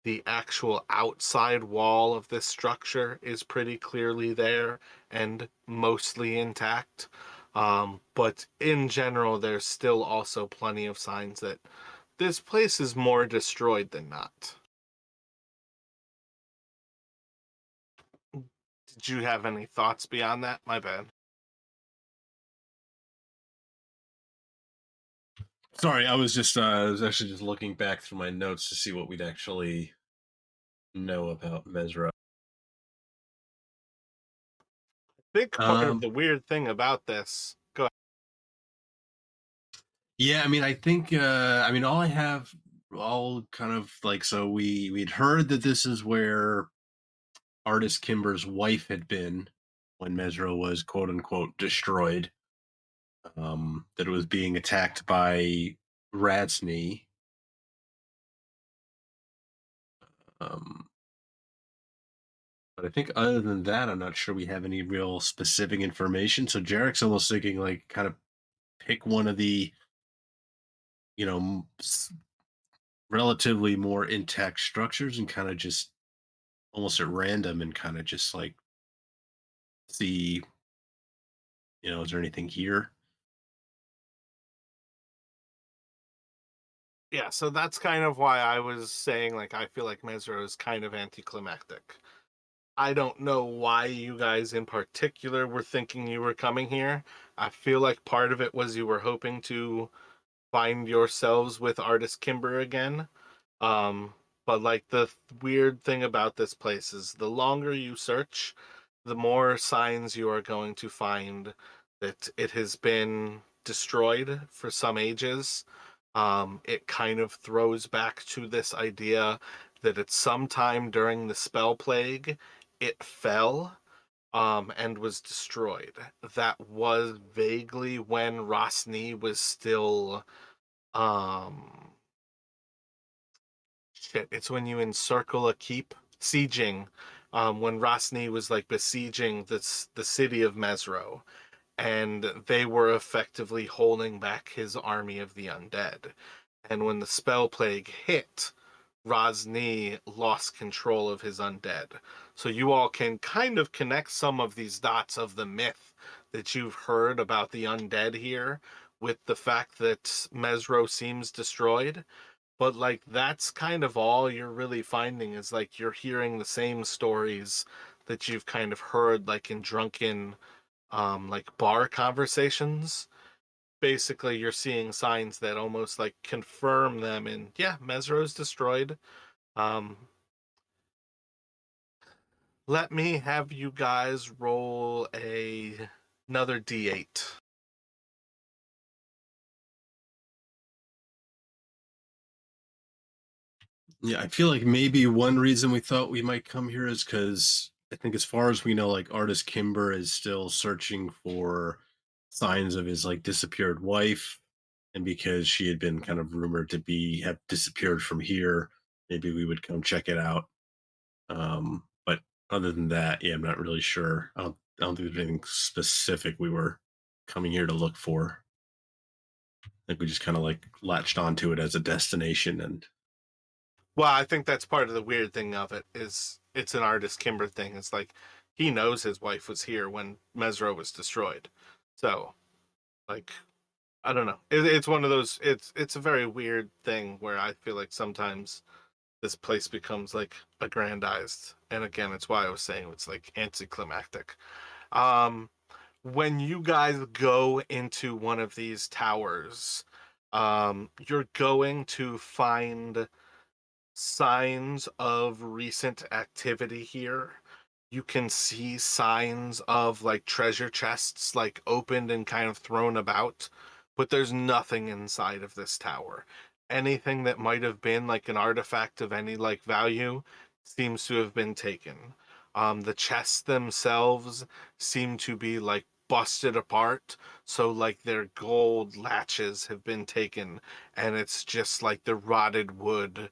The actual outside wall of this structure is pretty clearly there and mostly intact. But in general, there's still also plenty of signs that this place is more destroyed than not. Did you have any thoughts beyond that? My bad. Sorry, I was actually just looking back through my notes to see what we'd actually know about Mesra. Big part of Um, the weird thing about this. Go yeah, I mean, I think, I mean, all I have, all kind of like, so we'd heard that this is where artist Kimber's wife had been when Mesra was quote unquote destroyed. That it was being attacked by Ratsney. Um, but I think other than that, I'm not sure we have any real specific information. So Jarek's almost thinking like kind of pick one of the you know relatively more intact structures and kind of just almost at random and kind of just like see is there anything here. Yeah, so that's kind of why I was saying, like, I feel like Mesro is kind of anticlimactic. I don't know why you guys in particular were thinking you were coming here. I feel like part of it was you were hoping to find yourselves with artist Kimber again. Um, but like weird thing about this place is the longer you search, the more signs you are going to find that it has been destroyed for some ages. It kind of throws back to this idea that at some time during the spell plague, it fell and was destroyed. That was vaguely when Rosny was still um shit, it's when you encircle a keep sieging. When Rosny was like besieging the city of Mesro, and they were effectively holding back his army of the undead. And when the spell plague hit, Rosny lost control of his undead. So you all can kind of connect some of these dots of the myth that you've heard about the undead here with the fact that Mesro seems destroyed. But like that's kind of all you're really finding is like you're hearing the same stories that you've kind of heard like in drunken like bar conversations. Basically you're seeing signs that almost like confirm them, and yeah, Mesro's destroyed. um Let me have you guys roll another d8. Yeah, I feel like maybe one reason we thought we might come here is because I think, as far as we know, like artist Kimber is still searching for signs of his like disappeared wife, and because she had been kind of rumored to be have disappeared from here, maybe we would come check it out. But other than that, yeah, I'm not really sure. I don't think there's anything specific we were coming here to look for. I think we just kind of like latched onto it as a destination, and Well, I think that's part of the weird thing of it is it's an artist Kimber thing. It's like he knows his wife was here when Mesro was destroyed. So, like, I don't know. It's one of those. It's a very weird thing where I feel like sometimes this place becomes like aggrandized, and again, it's why I was saying it's like anticlimactic. Um, when you guys go into one of these towers, you're going to find signs of recent activity here. You can see signs of like treasure chests like opened and kind of thrown about, but there's nothing inside of this tower. Anything that might have been like an artifact of any like value seems to have been taken. The chests themselves seem to be like busted apart, so like their gold latches have been taken, and it's just like the rotted wood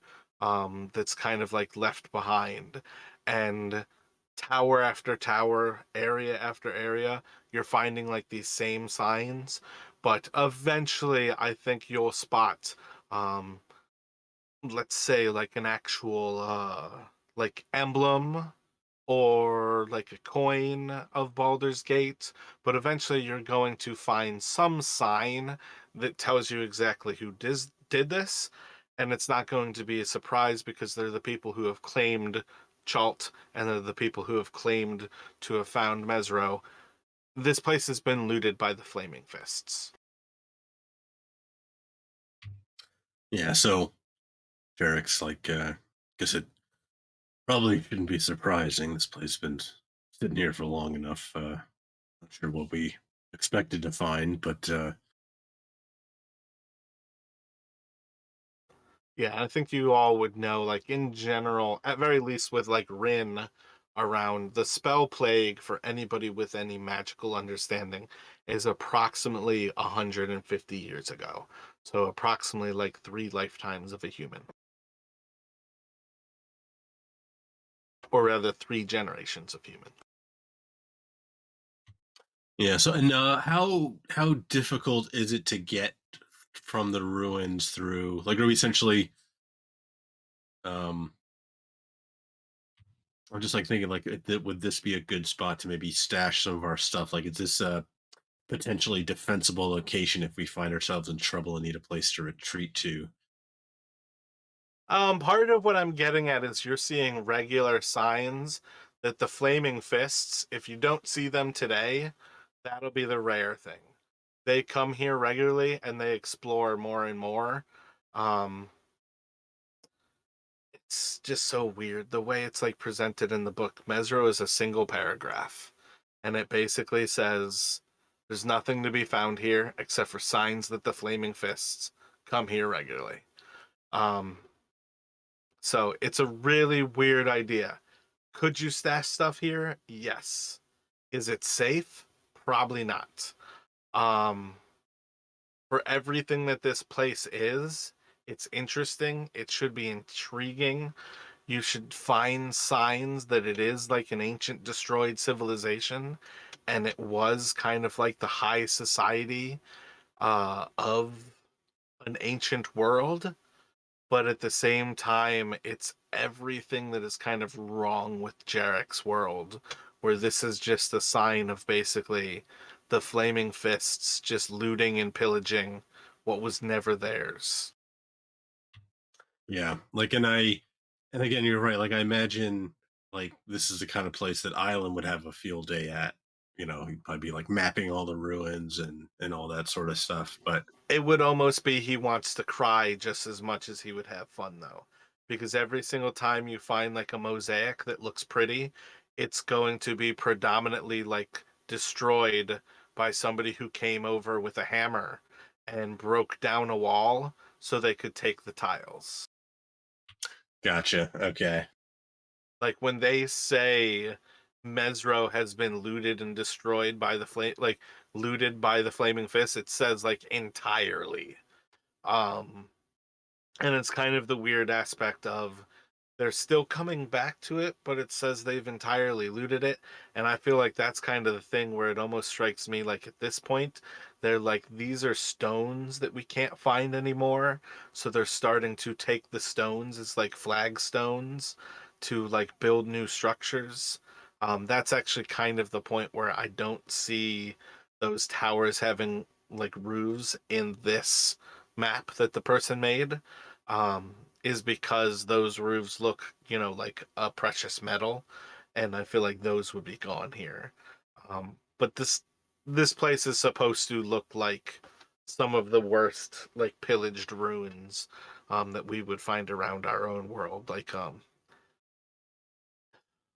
that's kind of like left behind. And tower after tower, area after area, you're finding like these same signs. But eventually, I think you'll spot, um, let's say, like an actual, like emblem or like a coin of Baldur's Gate, but eventually you're going to find some sign that tells you exactly who did this, and it's not going to be a surprise because they're the people who have claimed Chalt, and they're the people who have claimed to have found Mesro. This place has been looted by the Flaming Fists. Yeah, so Ferrex, like, guess it probably shouldn't be surprising. This place has been sitting here for long enough. Not sure what we expected to find, but Yeah, I think you all would know, like in general, at very least with like Rin around, the spell plague for anybody with any magical understanding is approximately 150 years ago. So approximately like 3 lifetimes of a human. Or rather 3 generations of human. yeah. So, and how difficult is it to get from the ruins through? Like, are we essentially? Um, I'm just like thinking, like, would this be a good spot to maybe stash some of our stuff? Like, is this a potentially defensible location if we find ourselves in trouble and need a place to retreat to? Part of what I'm getting at is you're seeing regular signs that the flaming fists, if you don't see them today, that'll be the rare thing. They come here regularly and they explore more and more. Um, it's just so weird the way it's like presented in the book. Mesro is a single paragraph, and it basically says there's nothing to be found here except for signs that the flaming fists come here regularly. Um, so it's a really weird idea. Could you stash stuff here? Yes. Is it safe? Probably not. Um, for everything that this place is, it's interesting. It should be intriguing. You should find signs that it is like an ancient destroyed civilization, and it was kind of like the high society of an ancient world. But at the same time, it's everything that is kind of wrong with Jarek's world, where this is just a sign of basically the Flaming Fists just looting and pillaging what was never theirs. Yeah, like, and again, you're right. Like, I imagine, like, this is the kind of place that Island would have a field day at. He'd probably be like mapping all the ruins and all that sort of stuff. But It would almost be he wants to cry just as much as he would have fun, though, because every single time you find like a mosaic that looks pretty, it's going to be predominantly like destroyed by somebody who came over with a hammer and broke down a wall so they could take the tiles. gotcha. Okay. Like when they say Mesro has been looted and destroyed by the flame, like looted by the flaming fist, it says like entirely. Um, and it's kind of the weird aspect of they're still coming back to it, but it says they've entirely looted it. And I feel like that's kind of the thing where it almost strikes me like at this point, they're like, these are stones that we can't find anymore. So they're starting to take the stones as like flagstones to like build new structures. That's actually kind of the point where I don't see those towers having like roofs in this map that the person made. Um, is because those roofs look, like a precious metal, and I feel like those would be gone here. But this place is supposed to look like some of the worst, like pillaged ruins, that we would find around our own world. Like,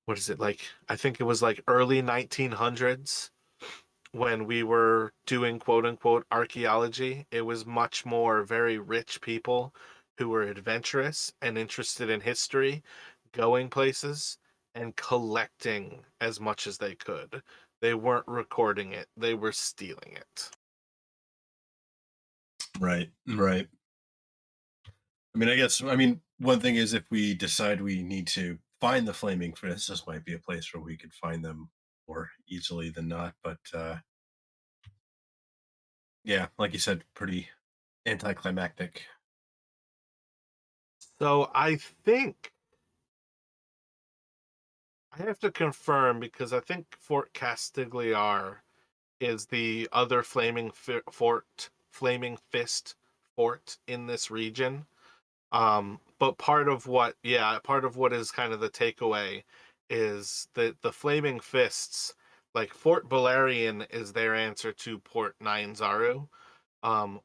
what is it like? I think it was like early 1900s when we were doing quote unquote archaeology. It was much more very rich people who were adventurous and interested in history, going places and collecting as much as they could. They weren't recording it, they were stealing it. Right. Right. I mean, I guess. I mean, one thing is if we decide we need to find the flaming fists, this might be a place where we could find them more easily than not. But yeah, like you said, pretty anticlimactic. So I think I have to confirm because I think Fort Castigliar is the other flaming fist fort in this region. But part of what is kind of the takeaway is that the flaming fists, like Fort Balerion is their answer to Port Nine Zaru.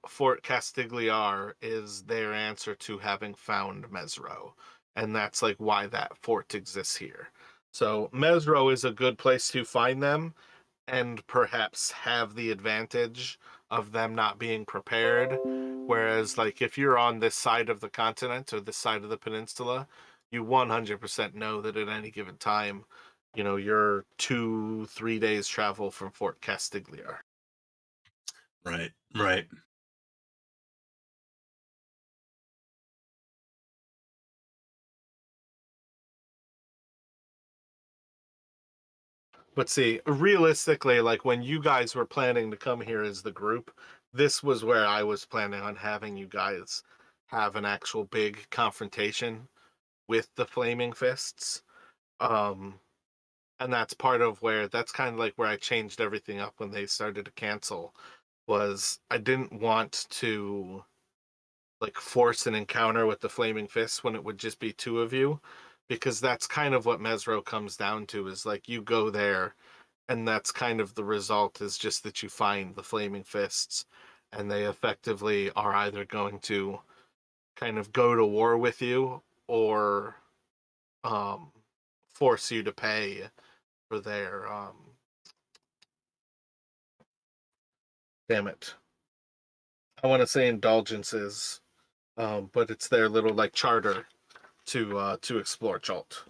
Fort Castigliar is their answer to having found Mesro, and that's like why that fort exists here. So Mesro is a good place to find them, and perhaps have the advantage of them not being prepared. Whereas, like, if you're on this side of the continent or this side of the peninsula, you 100% know that at any given time, you're 2, 3 days travel from Fort Castigliar. Right. Right. But see, realistically, like when you guys were planning to come here as the group, this was where I was planning on having you guys have an actual big confrontation with the Flaming Fists. Um, and that's kind of like where I changed everything up when they started to cancel, was I didn't want to like force an encounter with the Flaming Fists when it would just be two of you, because that's kind of what Mesro comes down to, is like you go there and that's kind of the result, is just that you find the Flaming Fists and they effectively are either going to kind of go to war with you or um force you to pay for their damn it, I want to say indulgences, but it's their little like charter to explore Chult.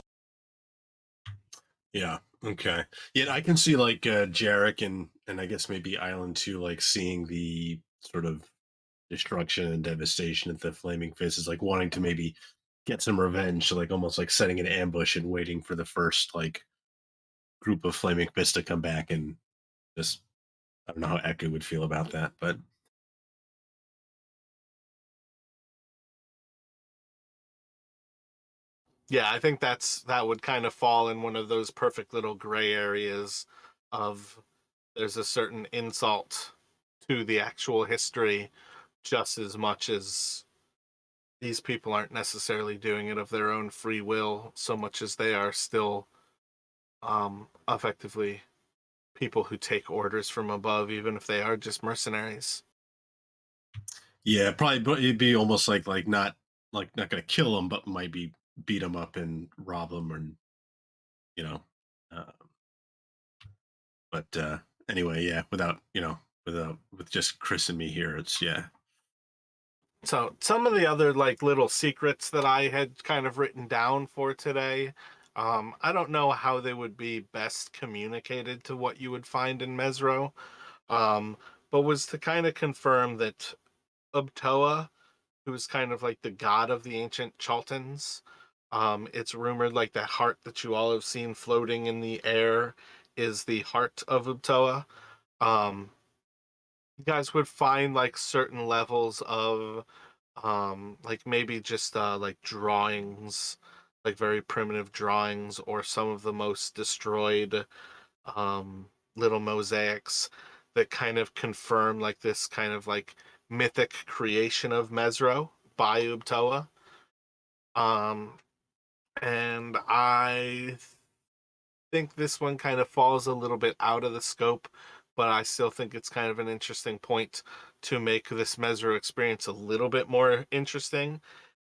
Yeah. Okay. Yeah, I can see like Jarek and I guess maybe Island 2 like seeing the sort of destruction and devastation of the Flaming Fist is like wanting to maybe get some revenge, so like almost like setting an ambush and waiting for the first like group of Flaming Fists to come back and just I don't know how Echo would feel about that, but Yeah, I think that would kind of fall in one of those perfect little gray areas of, there's a certain insult to the actual history just as much as these people aren't necessarily doing it of their own free will so much as they are still effectively people who take orders from above, even if they are just mercenaries. yeah, probably but it'd be almost like not gonna kill them, but might be beat them up and rob them, and you know, uh, but anyway, yeah, without without with just Chris and me here, it's yeah. So some of the other like little secrets that I had kind of written down for today, I don't know how they would be best communicated to what you would find in Mesro, um, but was to kind of confirm that Ubtoa, who's kind of like the god of the ancient Chaltons, it's rumored like that heart that you all have seen floating in the air is the heart of Ubtoa. Um, you guys would find like certain levels of like maybe just like drawings, like very primitive drawings, or some of the most destroyed um little mosaics that kind of confirm like this kind of like mythic creation of Mesro by Ubtoa. um and I think this one kind of falls a little bit out of the scope, but I still think it's kind of an interesting point to make this Mesro experience a little bit more interesting,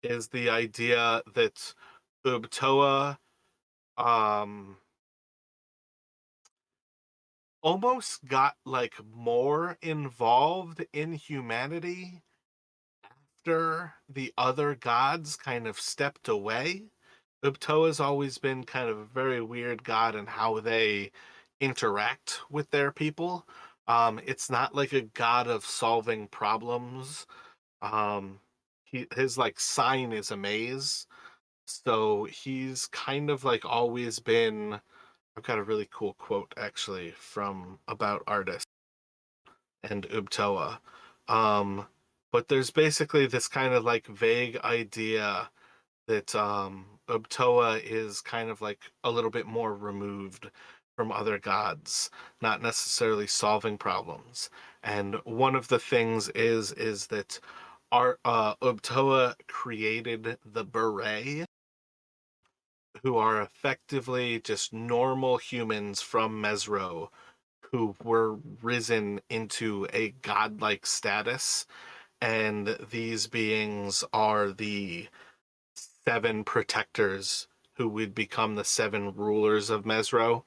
is the idea that Ubtoa um almost got like more involved in humanity after the other gods kind of stepped away. Ubtoa's always been kind of a very weird god in how they interact with their people. It's not like a god of solving problems. Um, his like sign is a maze, so he's kind of like always been. I've got a really cool quote actually from about artists and Ubtoa. Um, but there's basically this kind of like vague idea that Ubtoa is kind of like a little bit more removed from other gods, not necessarily solving problems. And one of the things is that our Ubtoa created the Beret, who are effectively just normal humans from Mesro who were risen into a godlike status, and these beings are the seven protectors who would become the seven rulers of Mesro.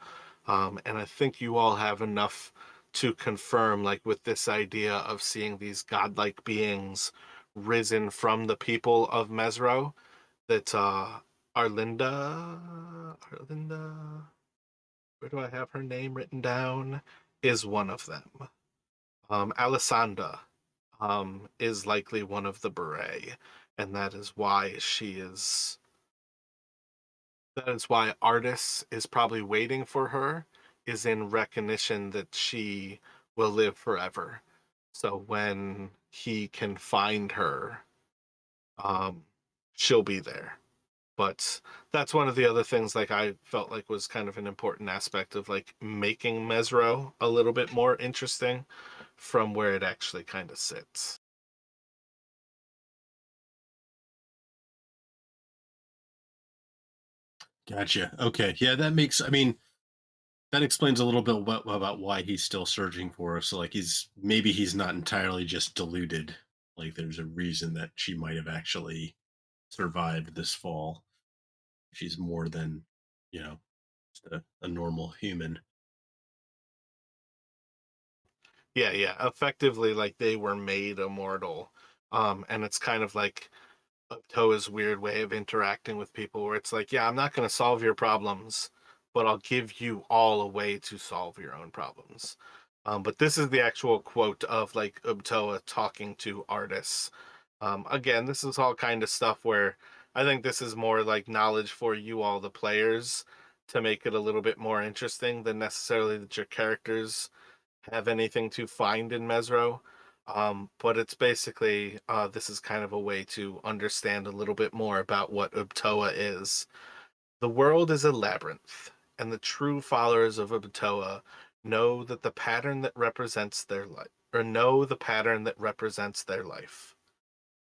And I think you all have enough to confirm, like with this idea of seeing these godlike beings risen from the people of Mesro, that Arlinda, where do I have her name written down? Is one of them. Alessandra is likely one of the beret, and that is why Artis is probably waiting for her, is in recognition that she will live forever. So when he can find her, um, she'll be there. But that's one of the other things like I felt like was kind of an important aspect of like making Mesro a little bit more interesting from where it actually kind of sits. Gotcha. Okay. Yeah, that makes. I mean, that explains a little bit about why he's still searching for her. So, like, he's not entirely just deluded. Like, there's a reason that she might have actually survived this fall. She's more than, you know, just a normal human. Yeah, yeah. Effectively, like they were made immortal. And it's kind of like Toa's weird way of interacting with people where it's like, yeah, I'm not going to solve your problems, but I'll give you all a way to solve your own problems. But this is the actual quote of like Ubtoa talking to artists. Again, this is all kind of stuff where I think this is more like knowledge for you all, the players, to make it a little bit more interesting than necessarily that your characters have anything to find in Mesro. But it's basically this is kind of a way to understand a little bit more about what Ubtoa is. The world is a labyrinth, and the true followers of Ubtoa know that the pattern that represents their life, or know the pattern that represents their life.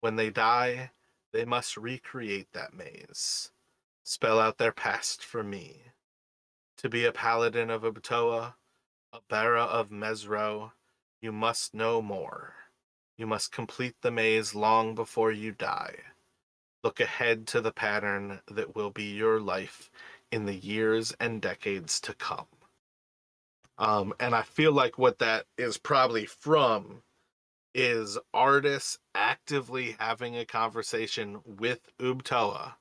When they die, they must recreate that maze, spell out their past for me. To be a paladin of Ubtoa, a Bara of Mesro, you must know more. You must complete the maze long before you die. Look ahead to the pattern that will be your life in the years and decades to come. And I feel like what that is probably from is artists actively having a conversation with Ubtoa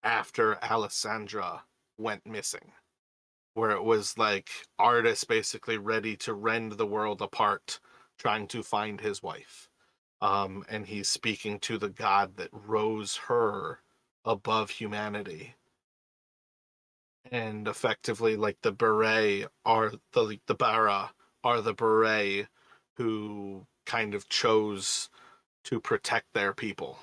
after Alessandra went missing, where it was like artists basically ready to rend the world apart trying to find his wife. And he's speaking to the god that rose her above humanity. And effectively, like the beret are the bara are the beret who kind of chose to protect their people.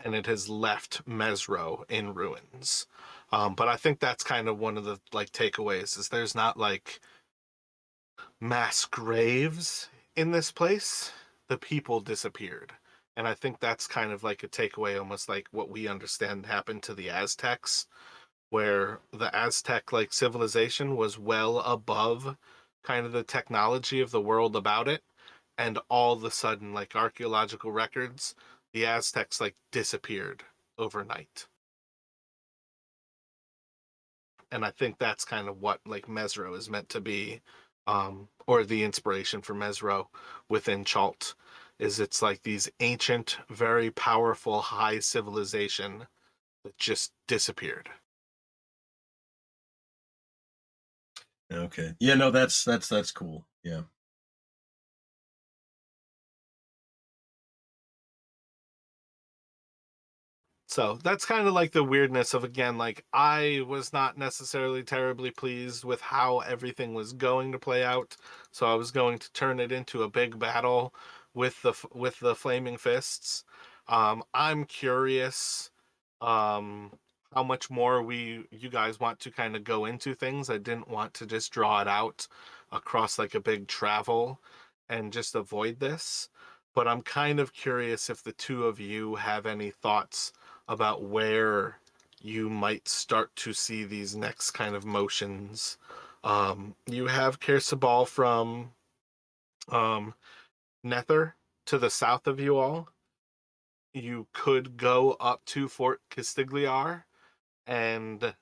And it has left Mesro in ruins. But I think that's kind of one of the like takeaways is there's not like mass graves in this place. The people disappeared. And I think that's kind of like a takeaway, almost like what we understand happened to the Aztecs, where the Aztec like civilization was well above kind of the technology of the world about it. And all of a sudden, like archaeological records, the Aztecs like disappeared overnight. And I think that's kind of what like Mesro is meant to be, or the inspiration for Mesro within Chalt, is it's like these ancient, very powerful, high civilization that just disappeared. Okay. Yeah. No, that's cool. Yeah. So that's kind of like the weirdness of again, like I was not necessarily terribly pleased with how everything was going to play out. So I was going to turn it into a big battle with the flaming fists. I'm curious um, how much more you guys want to kind of go into things. I didn't want to just draw it out across like a big travel and just avoid this. But I'm kind of curious if the two of you have any thoughts about where you might start to see these next kind of motions. You have Kir Sabal from um, Nephyr to the south of you all. You could go up to Fort Castigliar and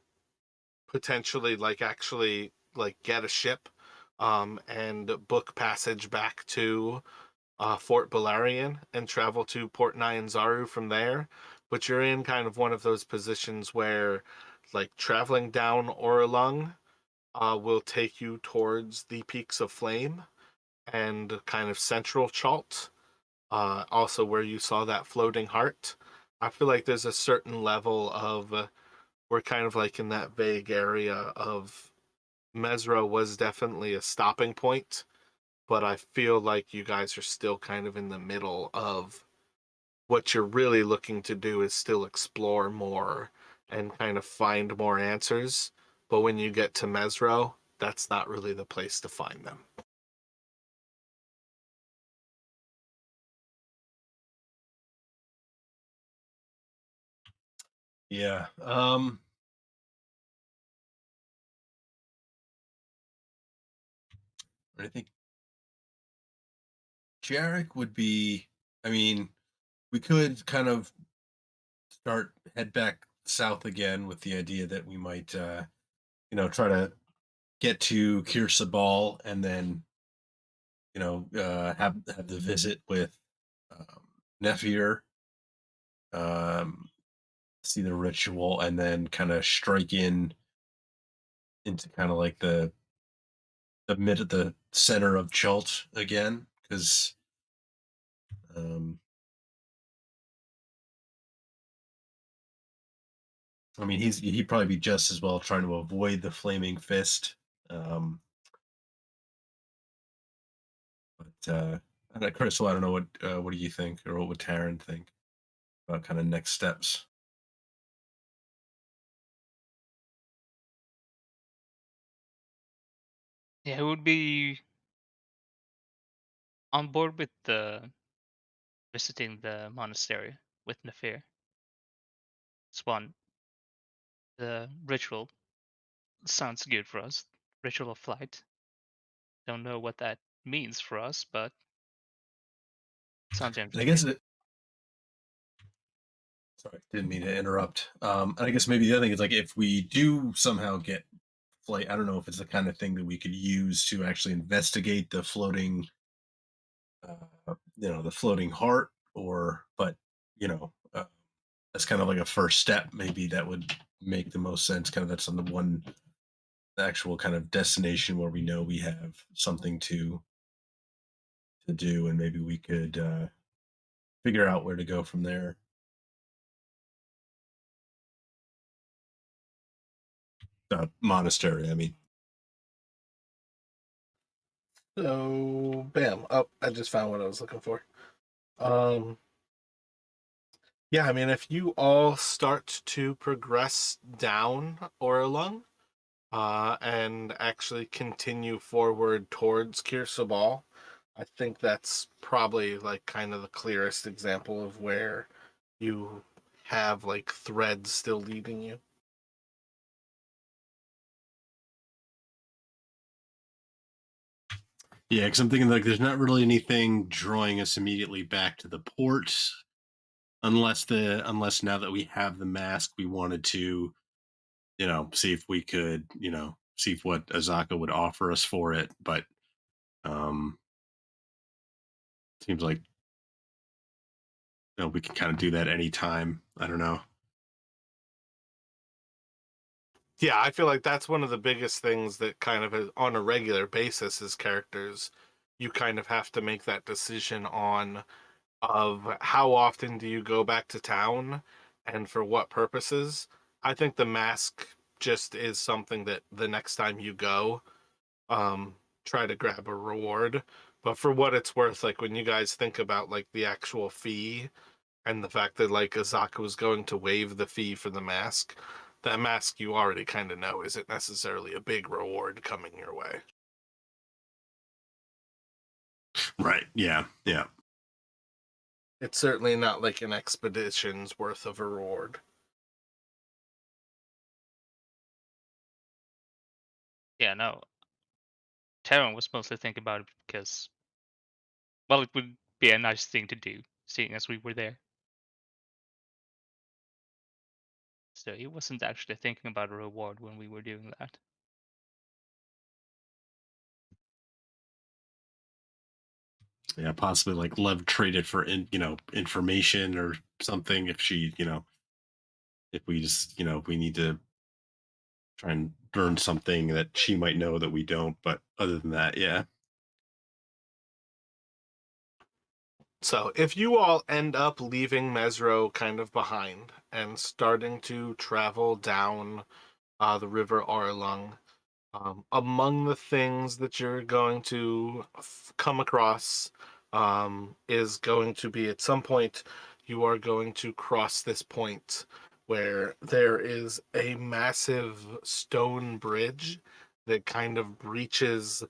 potentially actually get a ship and book passage back to Fort Balarian and travel to Port Nyanzaru from there. But you're in kind of one of those positions where traveling down Orlung will take you towards the Peaks of Flame and kind of central Chalt, also where you saw that floating heart. I feel like there's a certain level of we're kind of in that vague area of Mesro was definitely a stopping point, but I feel like you guys are still kind of in the middle of what you're really looking to do is still explore more and kind of find more answers. But when you get to Mesro, that's not really the place to find them. Yeah. I think Jarek would be. I mean, we could kind of head back south again with the idea that we might, try to get to Kir Sabal and then, have the visit with Nephyr, um, see the ritual, and then kind of strike into kind of like the center of Chult again, because um, I mean he'd probably be just as well trying to avoid the flaming fist. Um, Crystal, I don't know what do you think, or what would Taryn think about kind of next steps? Yeah, who would be on board with the visiting the monastery with Nephyr? Swan, the ritual sounds good for us. Ritual of flight. Don't know what that means for us, but sounds And I guess interesting. sorry, didn't mean to interrupt. And I guess maybe the other thing is like if we do somehow get flight, I don't know if it's the kind of thing that we could use to actually investigate the floating heart, or but that's kind of like a first step. Maybe that would make the most sense. Kind of that's on the one actual kind of destination where we know we have something to do, and maybe we could figure out where to go from there. Monastery, I mean. So, bam. Oh, I just found what I was looking for. Um, yeah, I mean, if you all start to progress down Orlung, and actually continue forward towards Kir Sabal, I think that's probably kind of the clearest example of where you have threads still leading you. Yeah, because I'm thinking like there's not really anything drawing us immediately back to the port, unless now that we have the mask, we wanted to, see if we could, see if what Azaka would offer us for it. But um seems like we can kind of do that anytime. I don't know. Yeah, I feel like that's one of the biggest things that kind of on a regular basis as characters, you kind of have to make that decision on of how often do you go back to town and for what purposes. I think the mask just is something that the next time you go, um, try to grab a reward. But for what it's worth, when you guys think about the actual fee and the fact that Azaka was going to waive the fee for the mask, that mask you already kind of know isn't necessarily a big reward coming your way. Right. Yeah. Yeah. It's certainly not like an expedition's worth of a reward. Yeah, no. Taron was mostly thinking about it because, well, it would be a nice thing to do, seeing as we were there. So he wasn't actually thinking about a reward when we were doing that. Yeah, possibly like Lev traded for information or something. If she, if we just, we need to try and learn something that she might know that we don't. But other than that, yeah. So, if you all end up leaving Mesro kind of behind and starting to travel down the River Arlung, among the things that you're going to come across is going to be at some point you are going to cross this point where there is a massive stone bridge that kind of breaches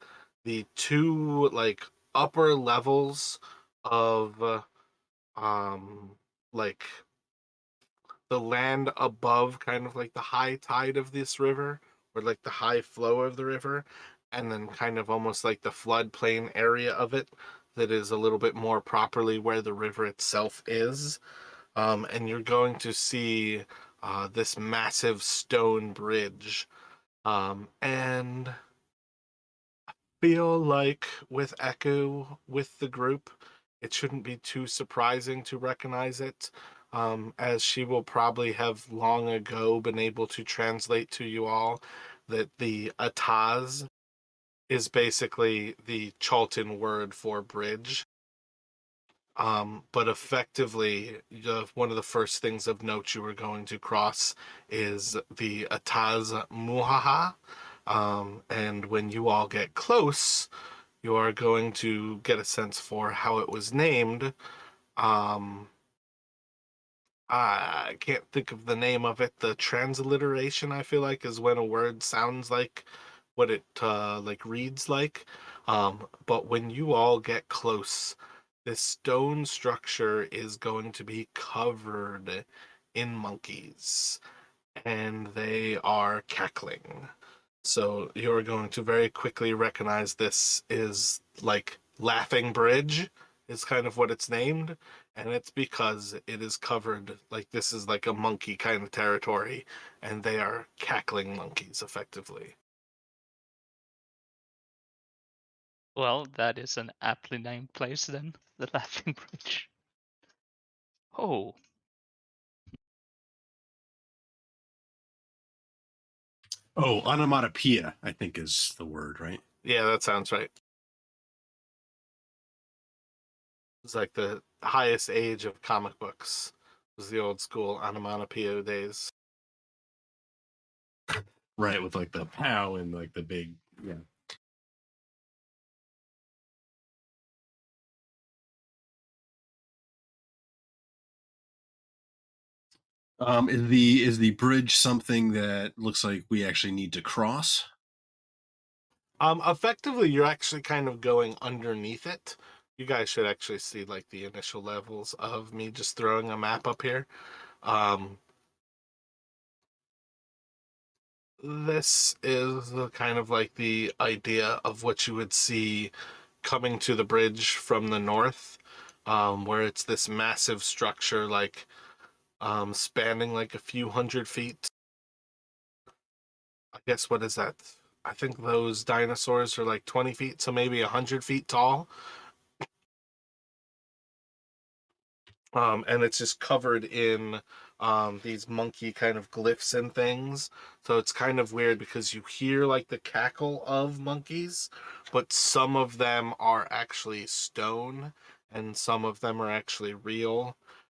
the two like upper levels of um like the land above kind of like the high tide of this river or like the high flow of the river, and then kind of almost like the floodplain area of it that is a little bit more properly where the river itself is. And you're going to see this massive stone bridge. And feel like with Echo with the group, it shouldn't be too surprising to recognize it, as she will probably have long ago been able to translate to you all that the Ataz is basically the Chalton word for bridge. But effectively, one of the first things of note you were going to cross is the Ataz Muhaha. And when you all get close, you are going to get a sense for how it was named. Um, I can't think of the name of it. The transliteration, I feel like, is when a word sounds like what it like reads like. But when you all get close, this stone structure is going to be covered in monkeys, and they are cackling. So you're going to very quickly recognize this is like Laughing Bridge is kind of what it's named, and it's because it is covered like this is like a monkey kind of territory, and they are cackling monkeys effectively. Well, that is an aptly named place then, the Laughing Bridge. Oh, Oh, onomatopoeia, I think is the word, right? Yeah, that sounds right. It's like the highest age of comic books was the old school onomatopoeia days. Right, with like the pow and like the big, yeah. Is the bridge something that looks like we actually need to cross? Effectively, you're actually kind of going underneath it. You guys should actually see like the initial levels of me just throwing a map up here. Um, this is kind of like the idea of what you would see coming to the bridge from the north, where it's this massive structure, like spanning like a few hundred feet. I guess what is that? I think those dinosaurs are like 20 feet, so maybe 100 feet tall. And it's just covered in these monkey kind of glyphs and things. So it's kind of weird because you hear like the cackle of monkeys, but some of them are actually stone and some of them are actually real.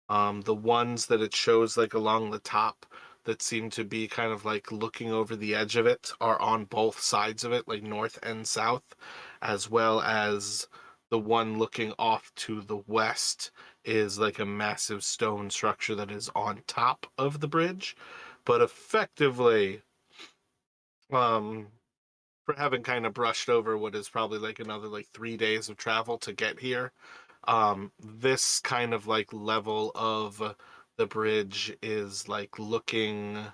The ones that it shows like along the top that seem to be kind of like looking over the edge of it are on both sides of it, like north and south, as well as the one looking off to the west is like a massive stone structure that is on top of the bridge. But effectively, um, for having kind of brushed over what is probably like another like 3 days of travel to get here, this kind of like level of the bridge is like looking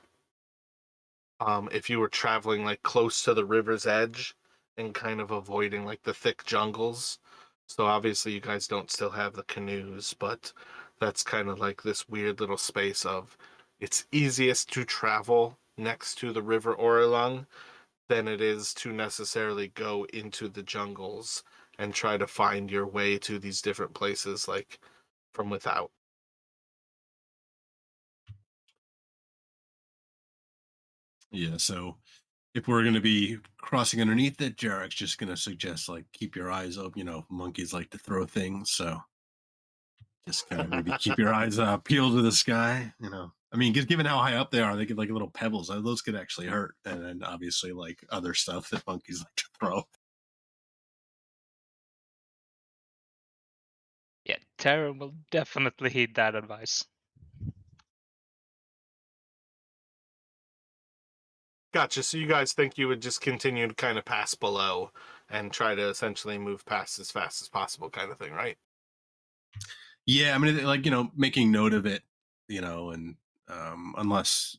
if you were traveling like close to the river's edge and kind of avoiding like the thick jungles. So obviously you guys don't still have the canoes, but that's kind of like this weird little space of it's easiest to travel next to the river Orlung than it is to necessarily go into the jungles and try to find your way to these different places like from without. Yeah, so if we're going to be crossing underneath it, Jarek's just going to suggest like keep your eyes open. Monkeys like to throw things, so just kind of maybe keep your eyes peeled to the sky. I mean, given how high up they are, they get like little pebbles. Those could actually hurt, and then obviously like other stuff that monkeys like to throw. Yeah, Terran will definitely heed that advice. Gotcha. So you guys think you would just continue to kind of pass below and try to essentially move past as fast as possible, kind of thing, right? Yeah, I mean, like making note of it, and unless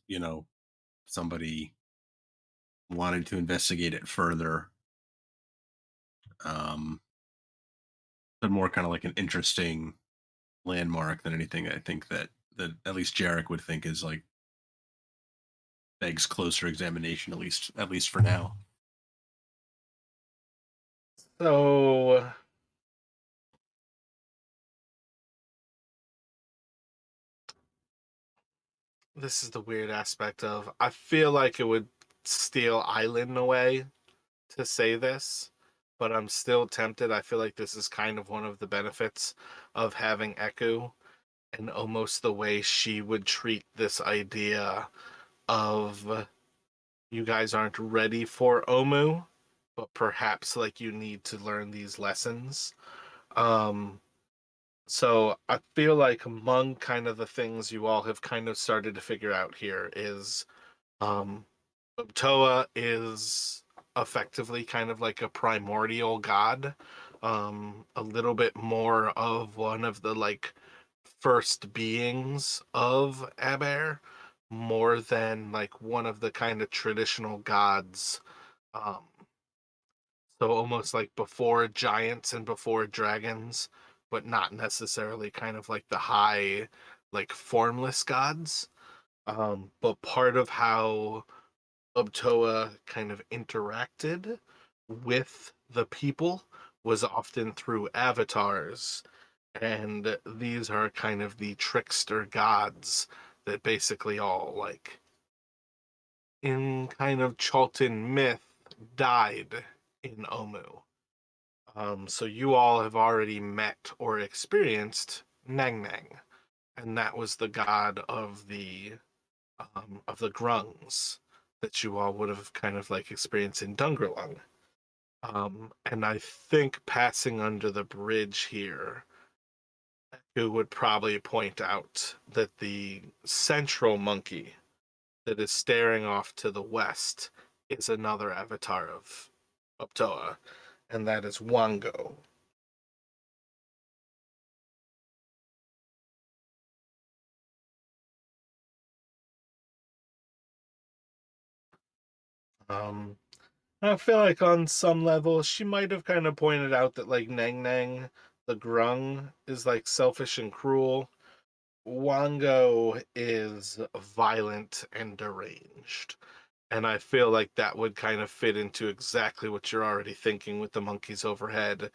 somebody wanted to investigate it further, um, but more kind of like an interesting landmark than anything. I think that at least Jarek would think is like begs closer examination, at least for now. So this is the weird aspect of I feel like it would steal Island away to say this, but I'm still tempted. I feel like this is kind of one of the benefits of having Eku and almost the way she would treat this idea of you guys aren't ready for Omu, but perhaps like you need to learn these lessons. Um, so I feel like among kind of the things you all have kind of started to figure out here is um Toa is effectively kind of like a primordial god, a little bit more of one of the like first beings of Aber, more than like one of the kind of traditional gods. Um, so almost like before giants and before dragons, but not necessarily kind of like the high, like formless gods. But part of how Obtoa kind of interacted with the people was often through avatars, and these are kind of the trickster gods that basically all like in kind of Chalton myth died in Omu. So you all have already met or experienced Nang Nang, and that was the god of the grungs that you all would have kind of like experienced in Dungerlung. And I think passing under the bridge here, who would probably point out that the central monkey that is staring off to the west is another avatar of Uptoa, and that is Wango. Um, I feel like on some level she might have kind of pointed out that like Nang Nang, the grung, is like selfish and cruel. Wango is violent and deranged. And I feel like that would kind of fit into exactly what you're already thinking with the monkeys overhead.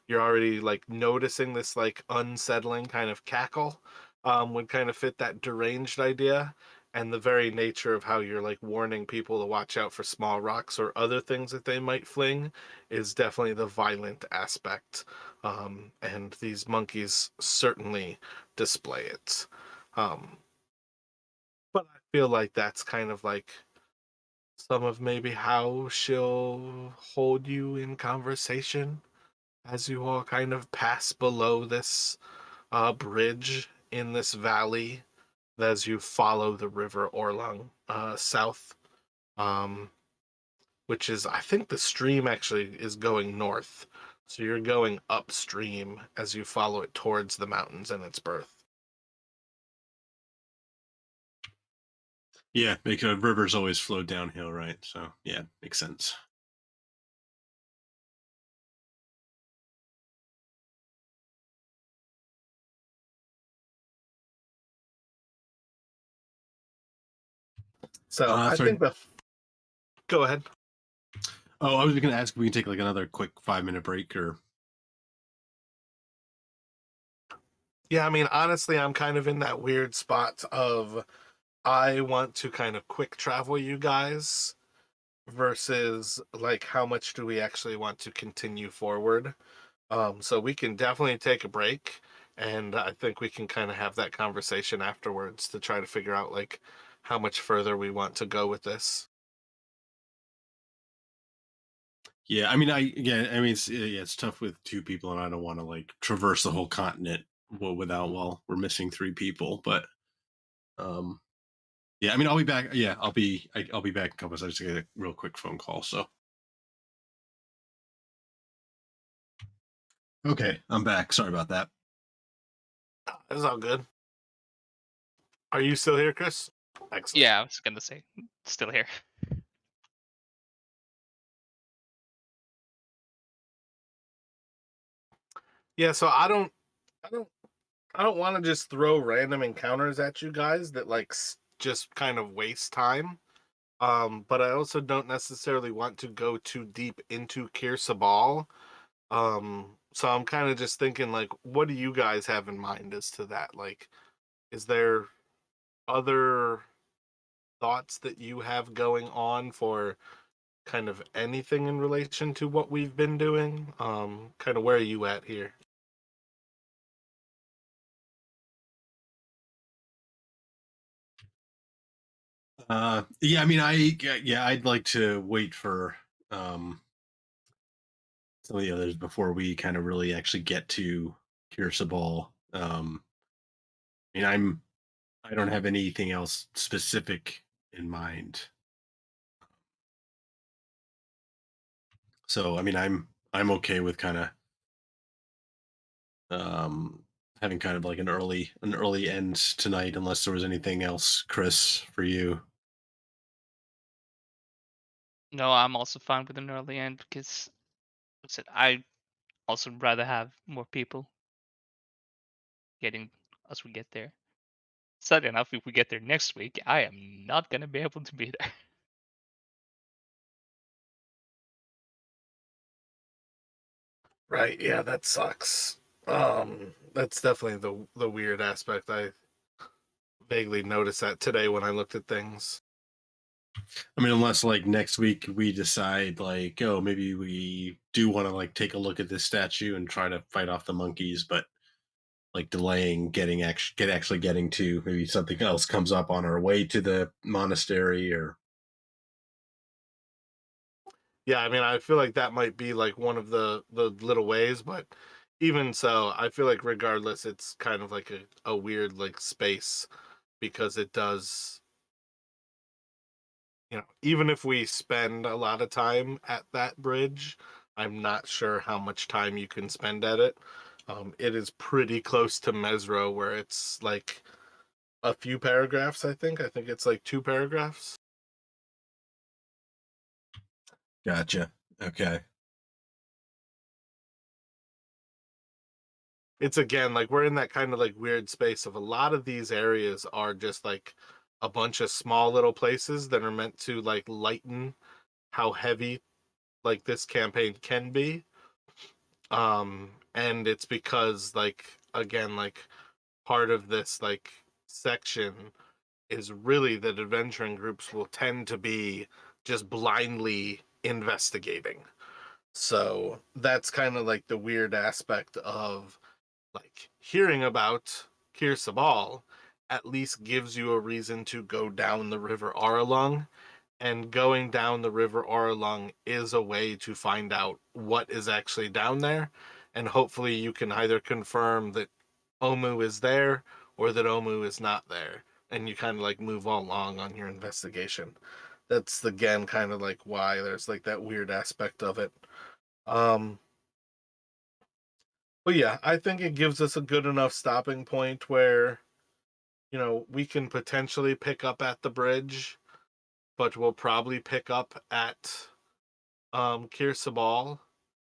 You're already like noticing this like unsettling kind of cackle, would kind of fit that deranged idea. And the very nature of how you're like warning people to watch out for small rocks or other things that they might fling is definitely the violent aspect. And these monkeys certainly display it. Um, but I feel like that's kind of like some of maybe how she'll hold you in conversation as you all kind of pass below this bridge in this valley as you follow the river Orlung south, um, which is, I think the stream actually is going north. So you're going upstream as you follow it towards the mountains and its birth. Yeah, because rivers always flow downhill, right? So yeah, makes sense. So I Sorry. think the go ahead. Oh, I was going to ask if we can take like another quick 5 minute break or. Yeah, I mean, honestly, I'm kind of in that weird spot of I want to kind of quick travel you guys versus like how much do we actually want to continue forward. So we can definitely take a break, and I think we can kind of have that conversation afterwards to try to figure out like how much further we want to go with this. Yeah, I mean, I mean, yeah, it's tough with two people, and I don't want to like traverse the whole continent without. Well, we're missing three people, but um, yeah, I mean, I'll be back. Yeah, I'll be back in a couple. I just get a real quick phone call. So okay, I'm back. Sorry about that. It's all good. Are you still here, Chris? Excellent. Yeah, I was gonna say, still here. Yeah, so I don't, I don't want to just throw random encounters at you guys that like just kind of waste time. But I also don't necessarily want to go too deep into Kir Sabal. So I'm kind of just thinking like, what do you guys have in mind as to that? Like, is there other thoughts that you have going on for kind of anything in relation to what we've been doing? Kind of where are you at here? Yeah, I mean, yeah, I'd like to wait for um some of the others before we kind of really actually get to Kir Sabal. I mean, I don't have anything else specific in mind. So, I mean, I'm okay with kind of um having kind of like an early end tonight, unless there was anything else, Chris, for you. No, I'm also fine with an early end because like I said I also rather have more people getting as we get there. Sadly enough, if we get there next week, I am not gonna be able to be there. Right, yeah, that sucks. That's definitely the weird aspect. I vaguely noticed that today when I looked at things. I mean, unless like next week we decide like, oh, maybe we do want to like take a look at this statue and try to fight off the monkeys, but like delaying actually getting to maybe something else comes up on our way to the monastery or Yeah, I mean, I feel like that might be like one of the little ways, but even so, I feel like regardless, it's kind of like a weird like space because it does, even if we spend a lot of time at that bridge, I'm not sure how much time you can spend at it. It is pretty close to Mesro, where it's like a few paragraphs, I think. I think it's like two paragraphs. gotcha. Okay. It's again like we're in that kind of like weird space of a lot of these areas are just like a bunch of small little places that are meant to like lighten how heavy like this campaign can be. And it's because like again like part of this like section is really that adventuring groups will tend to be just blindly investigating. So that's kind of like the weird aspect of like hearing about Kir Sabal at least gives you a reason to go down the river Aralung, and going down the river Aralung is a way to find out what is actually down there, and hopefully you can either confirm that Omu is there or that Omu is not there, and you kind of like move along on your investigation. That's again kind of like why there's like that weird aspect of it. Um, but yeah, I think it gives us a good enough stopping point where we can potentially pick up at the bridge, but we'll probably pick up at Kir Sabal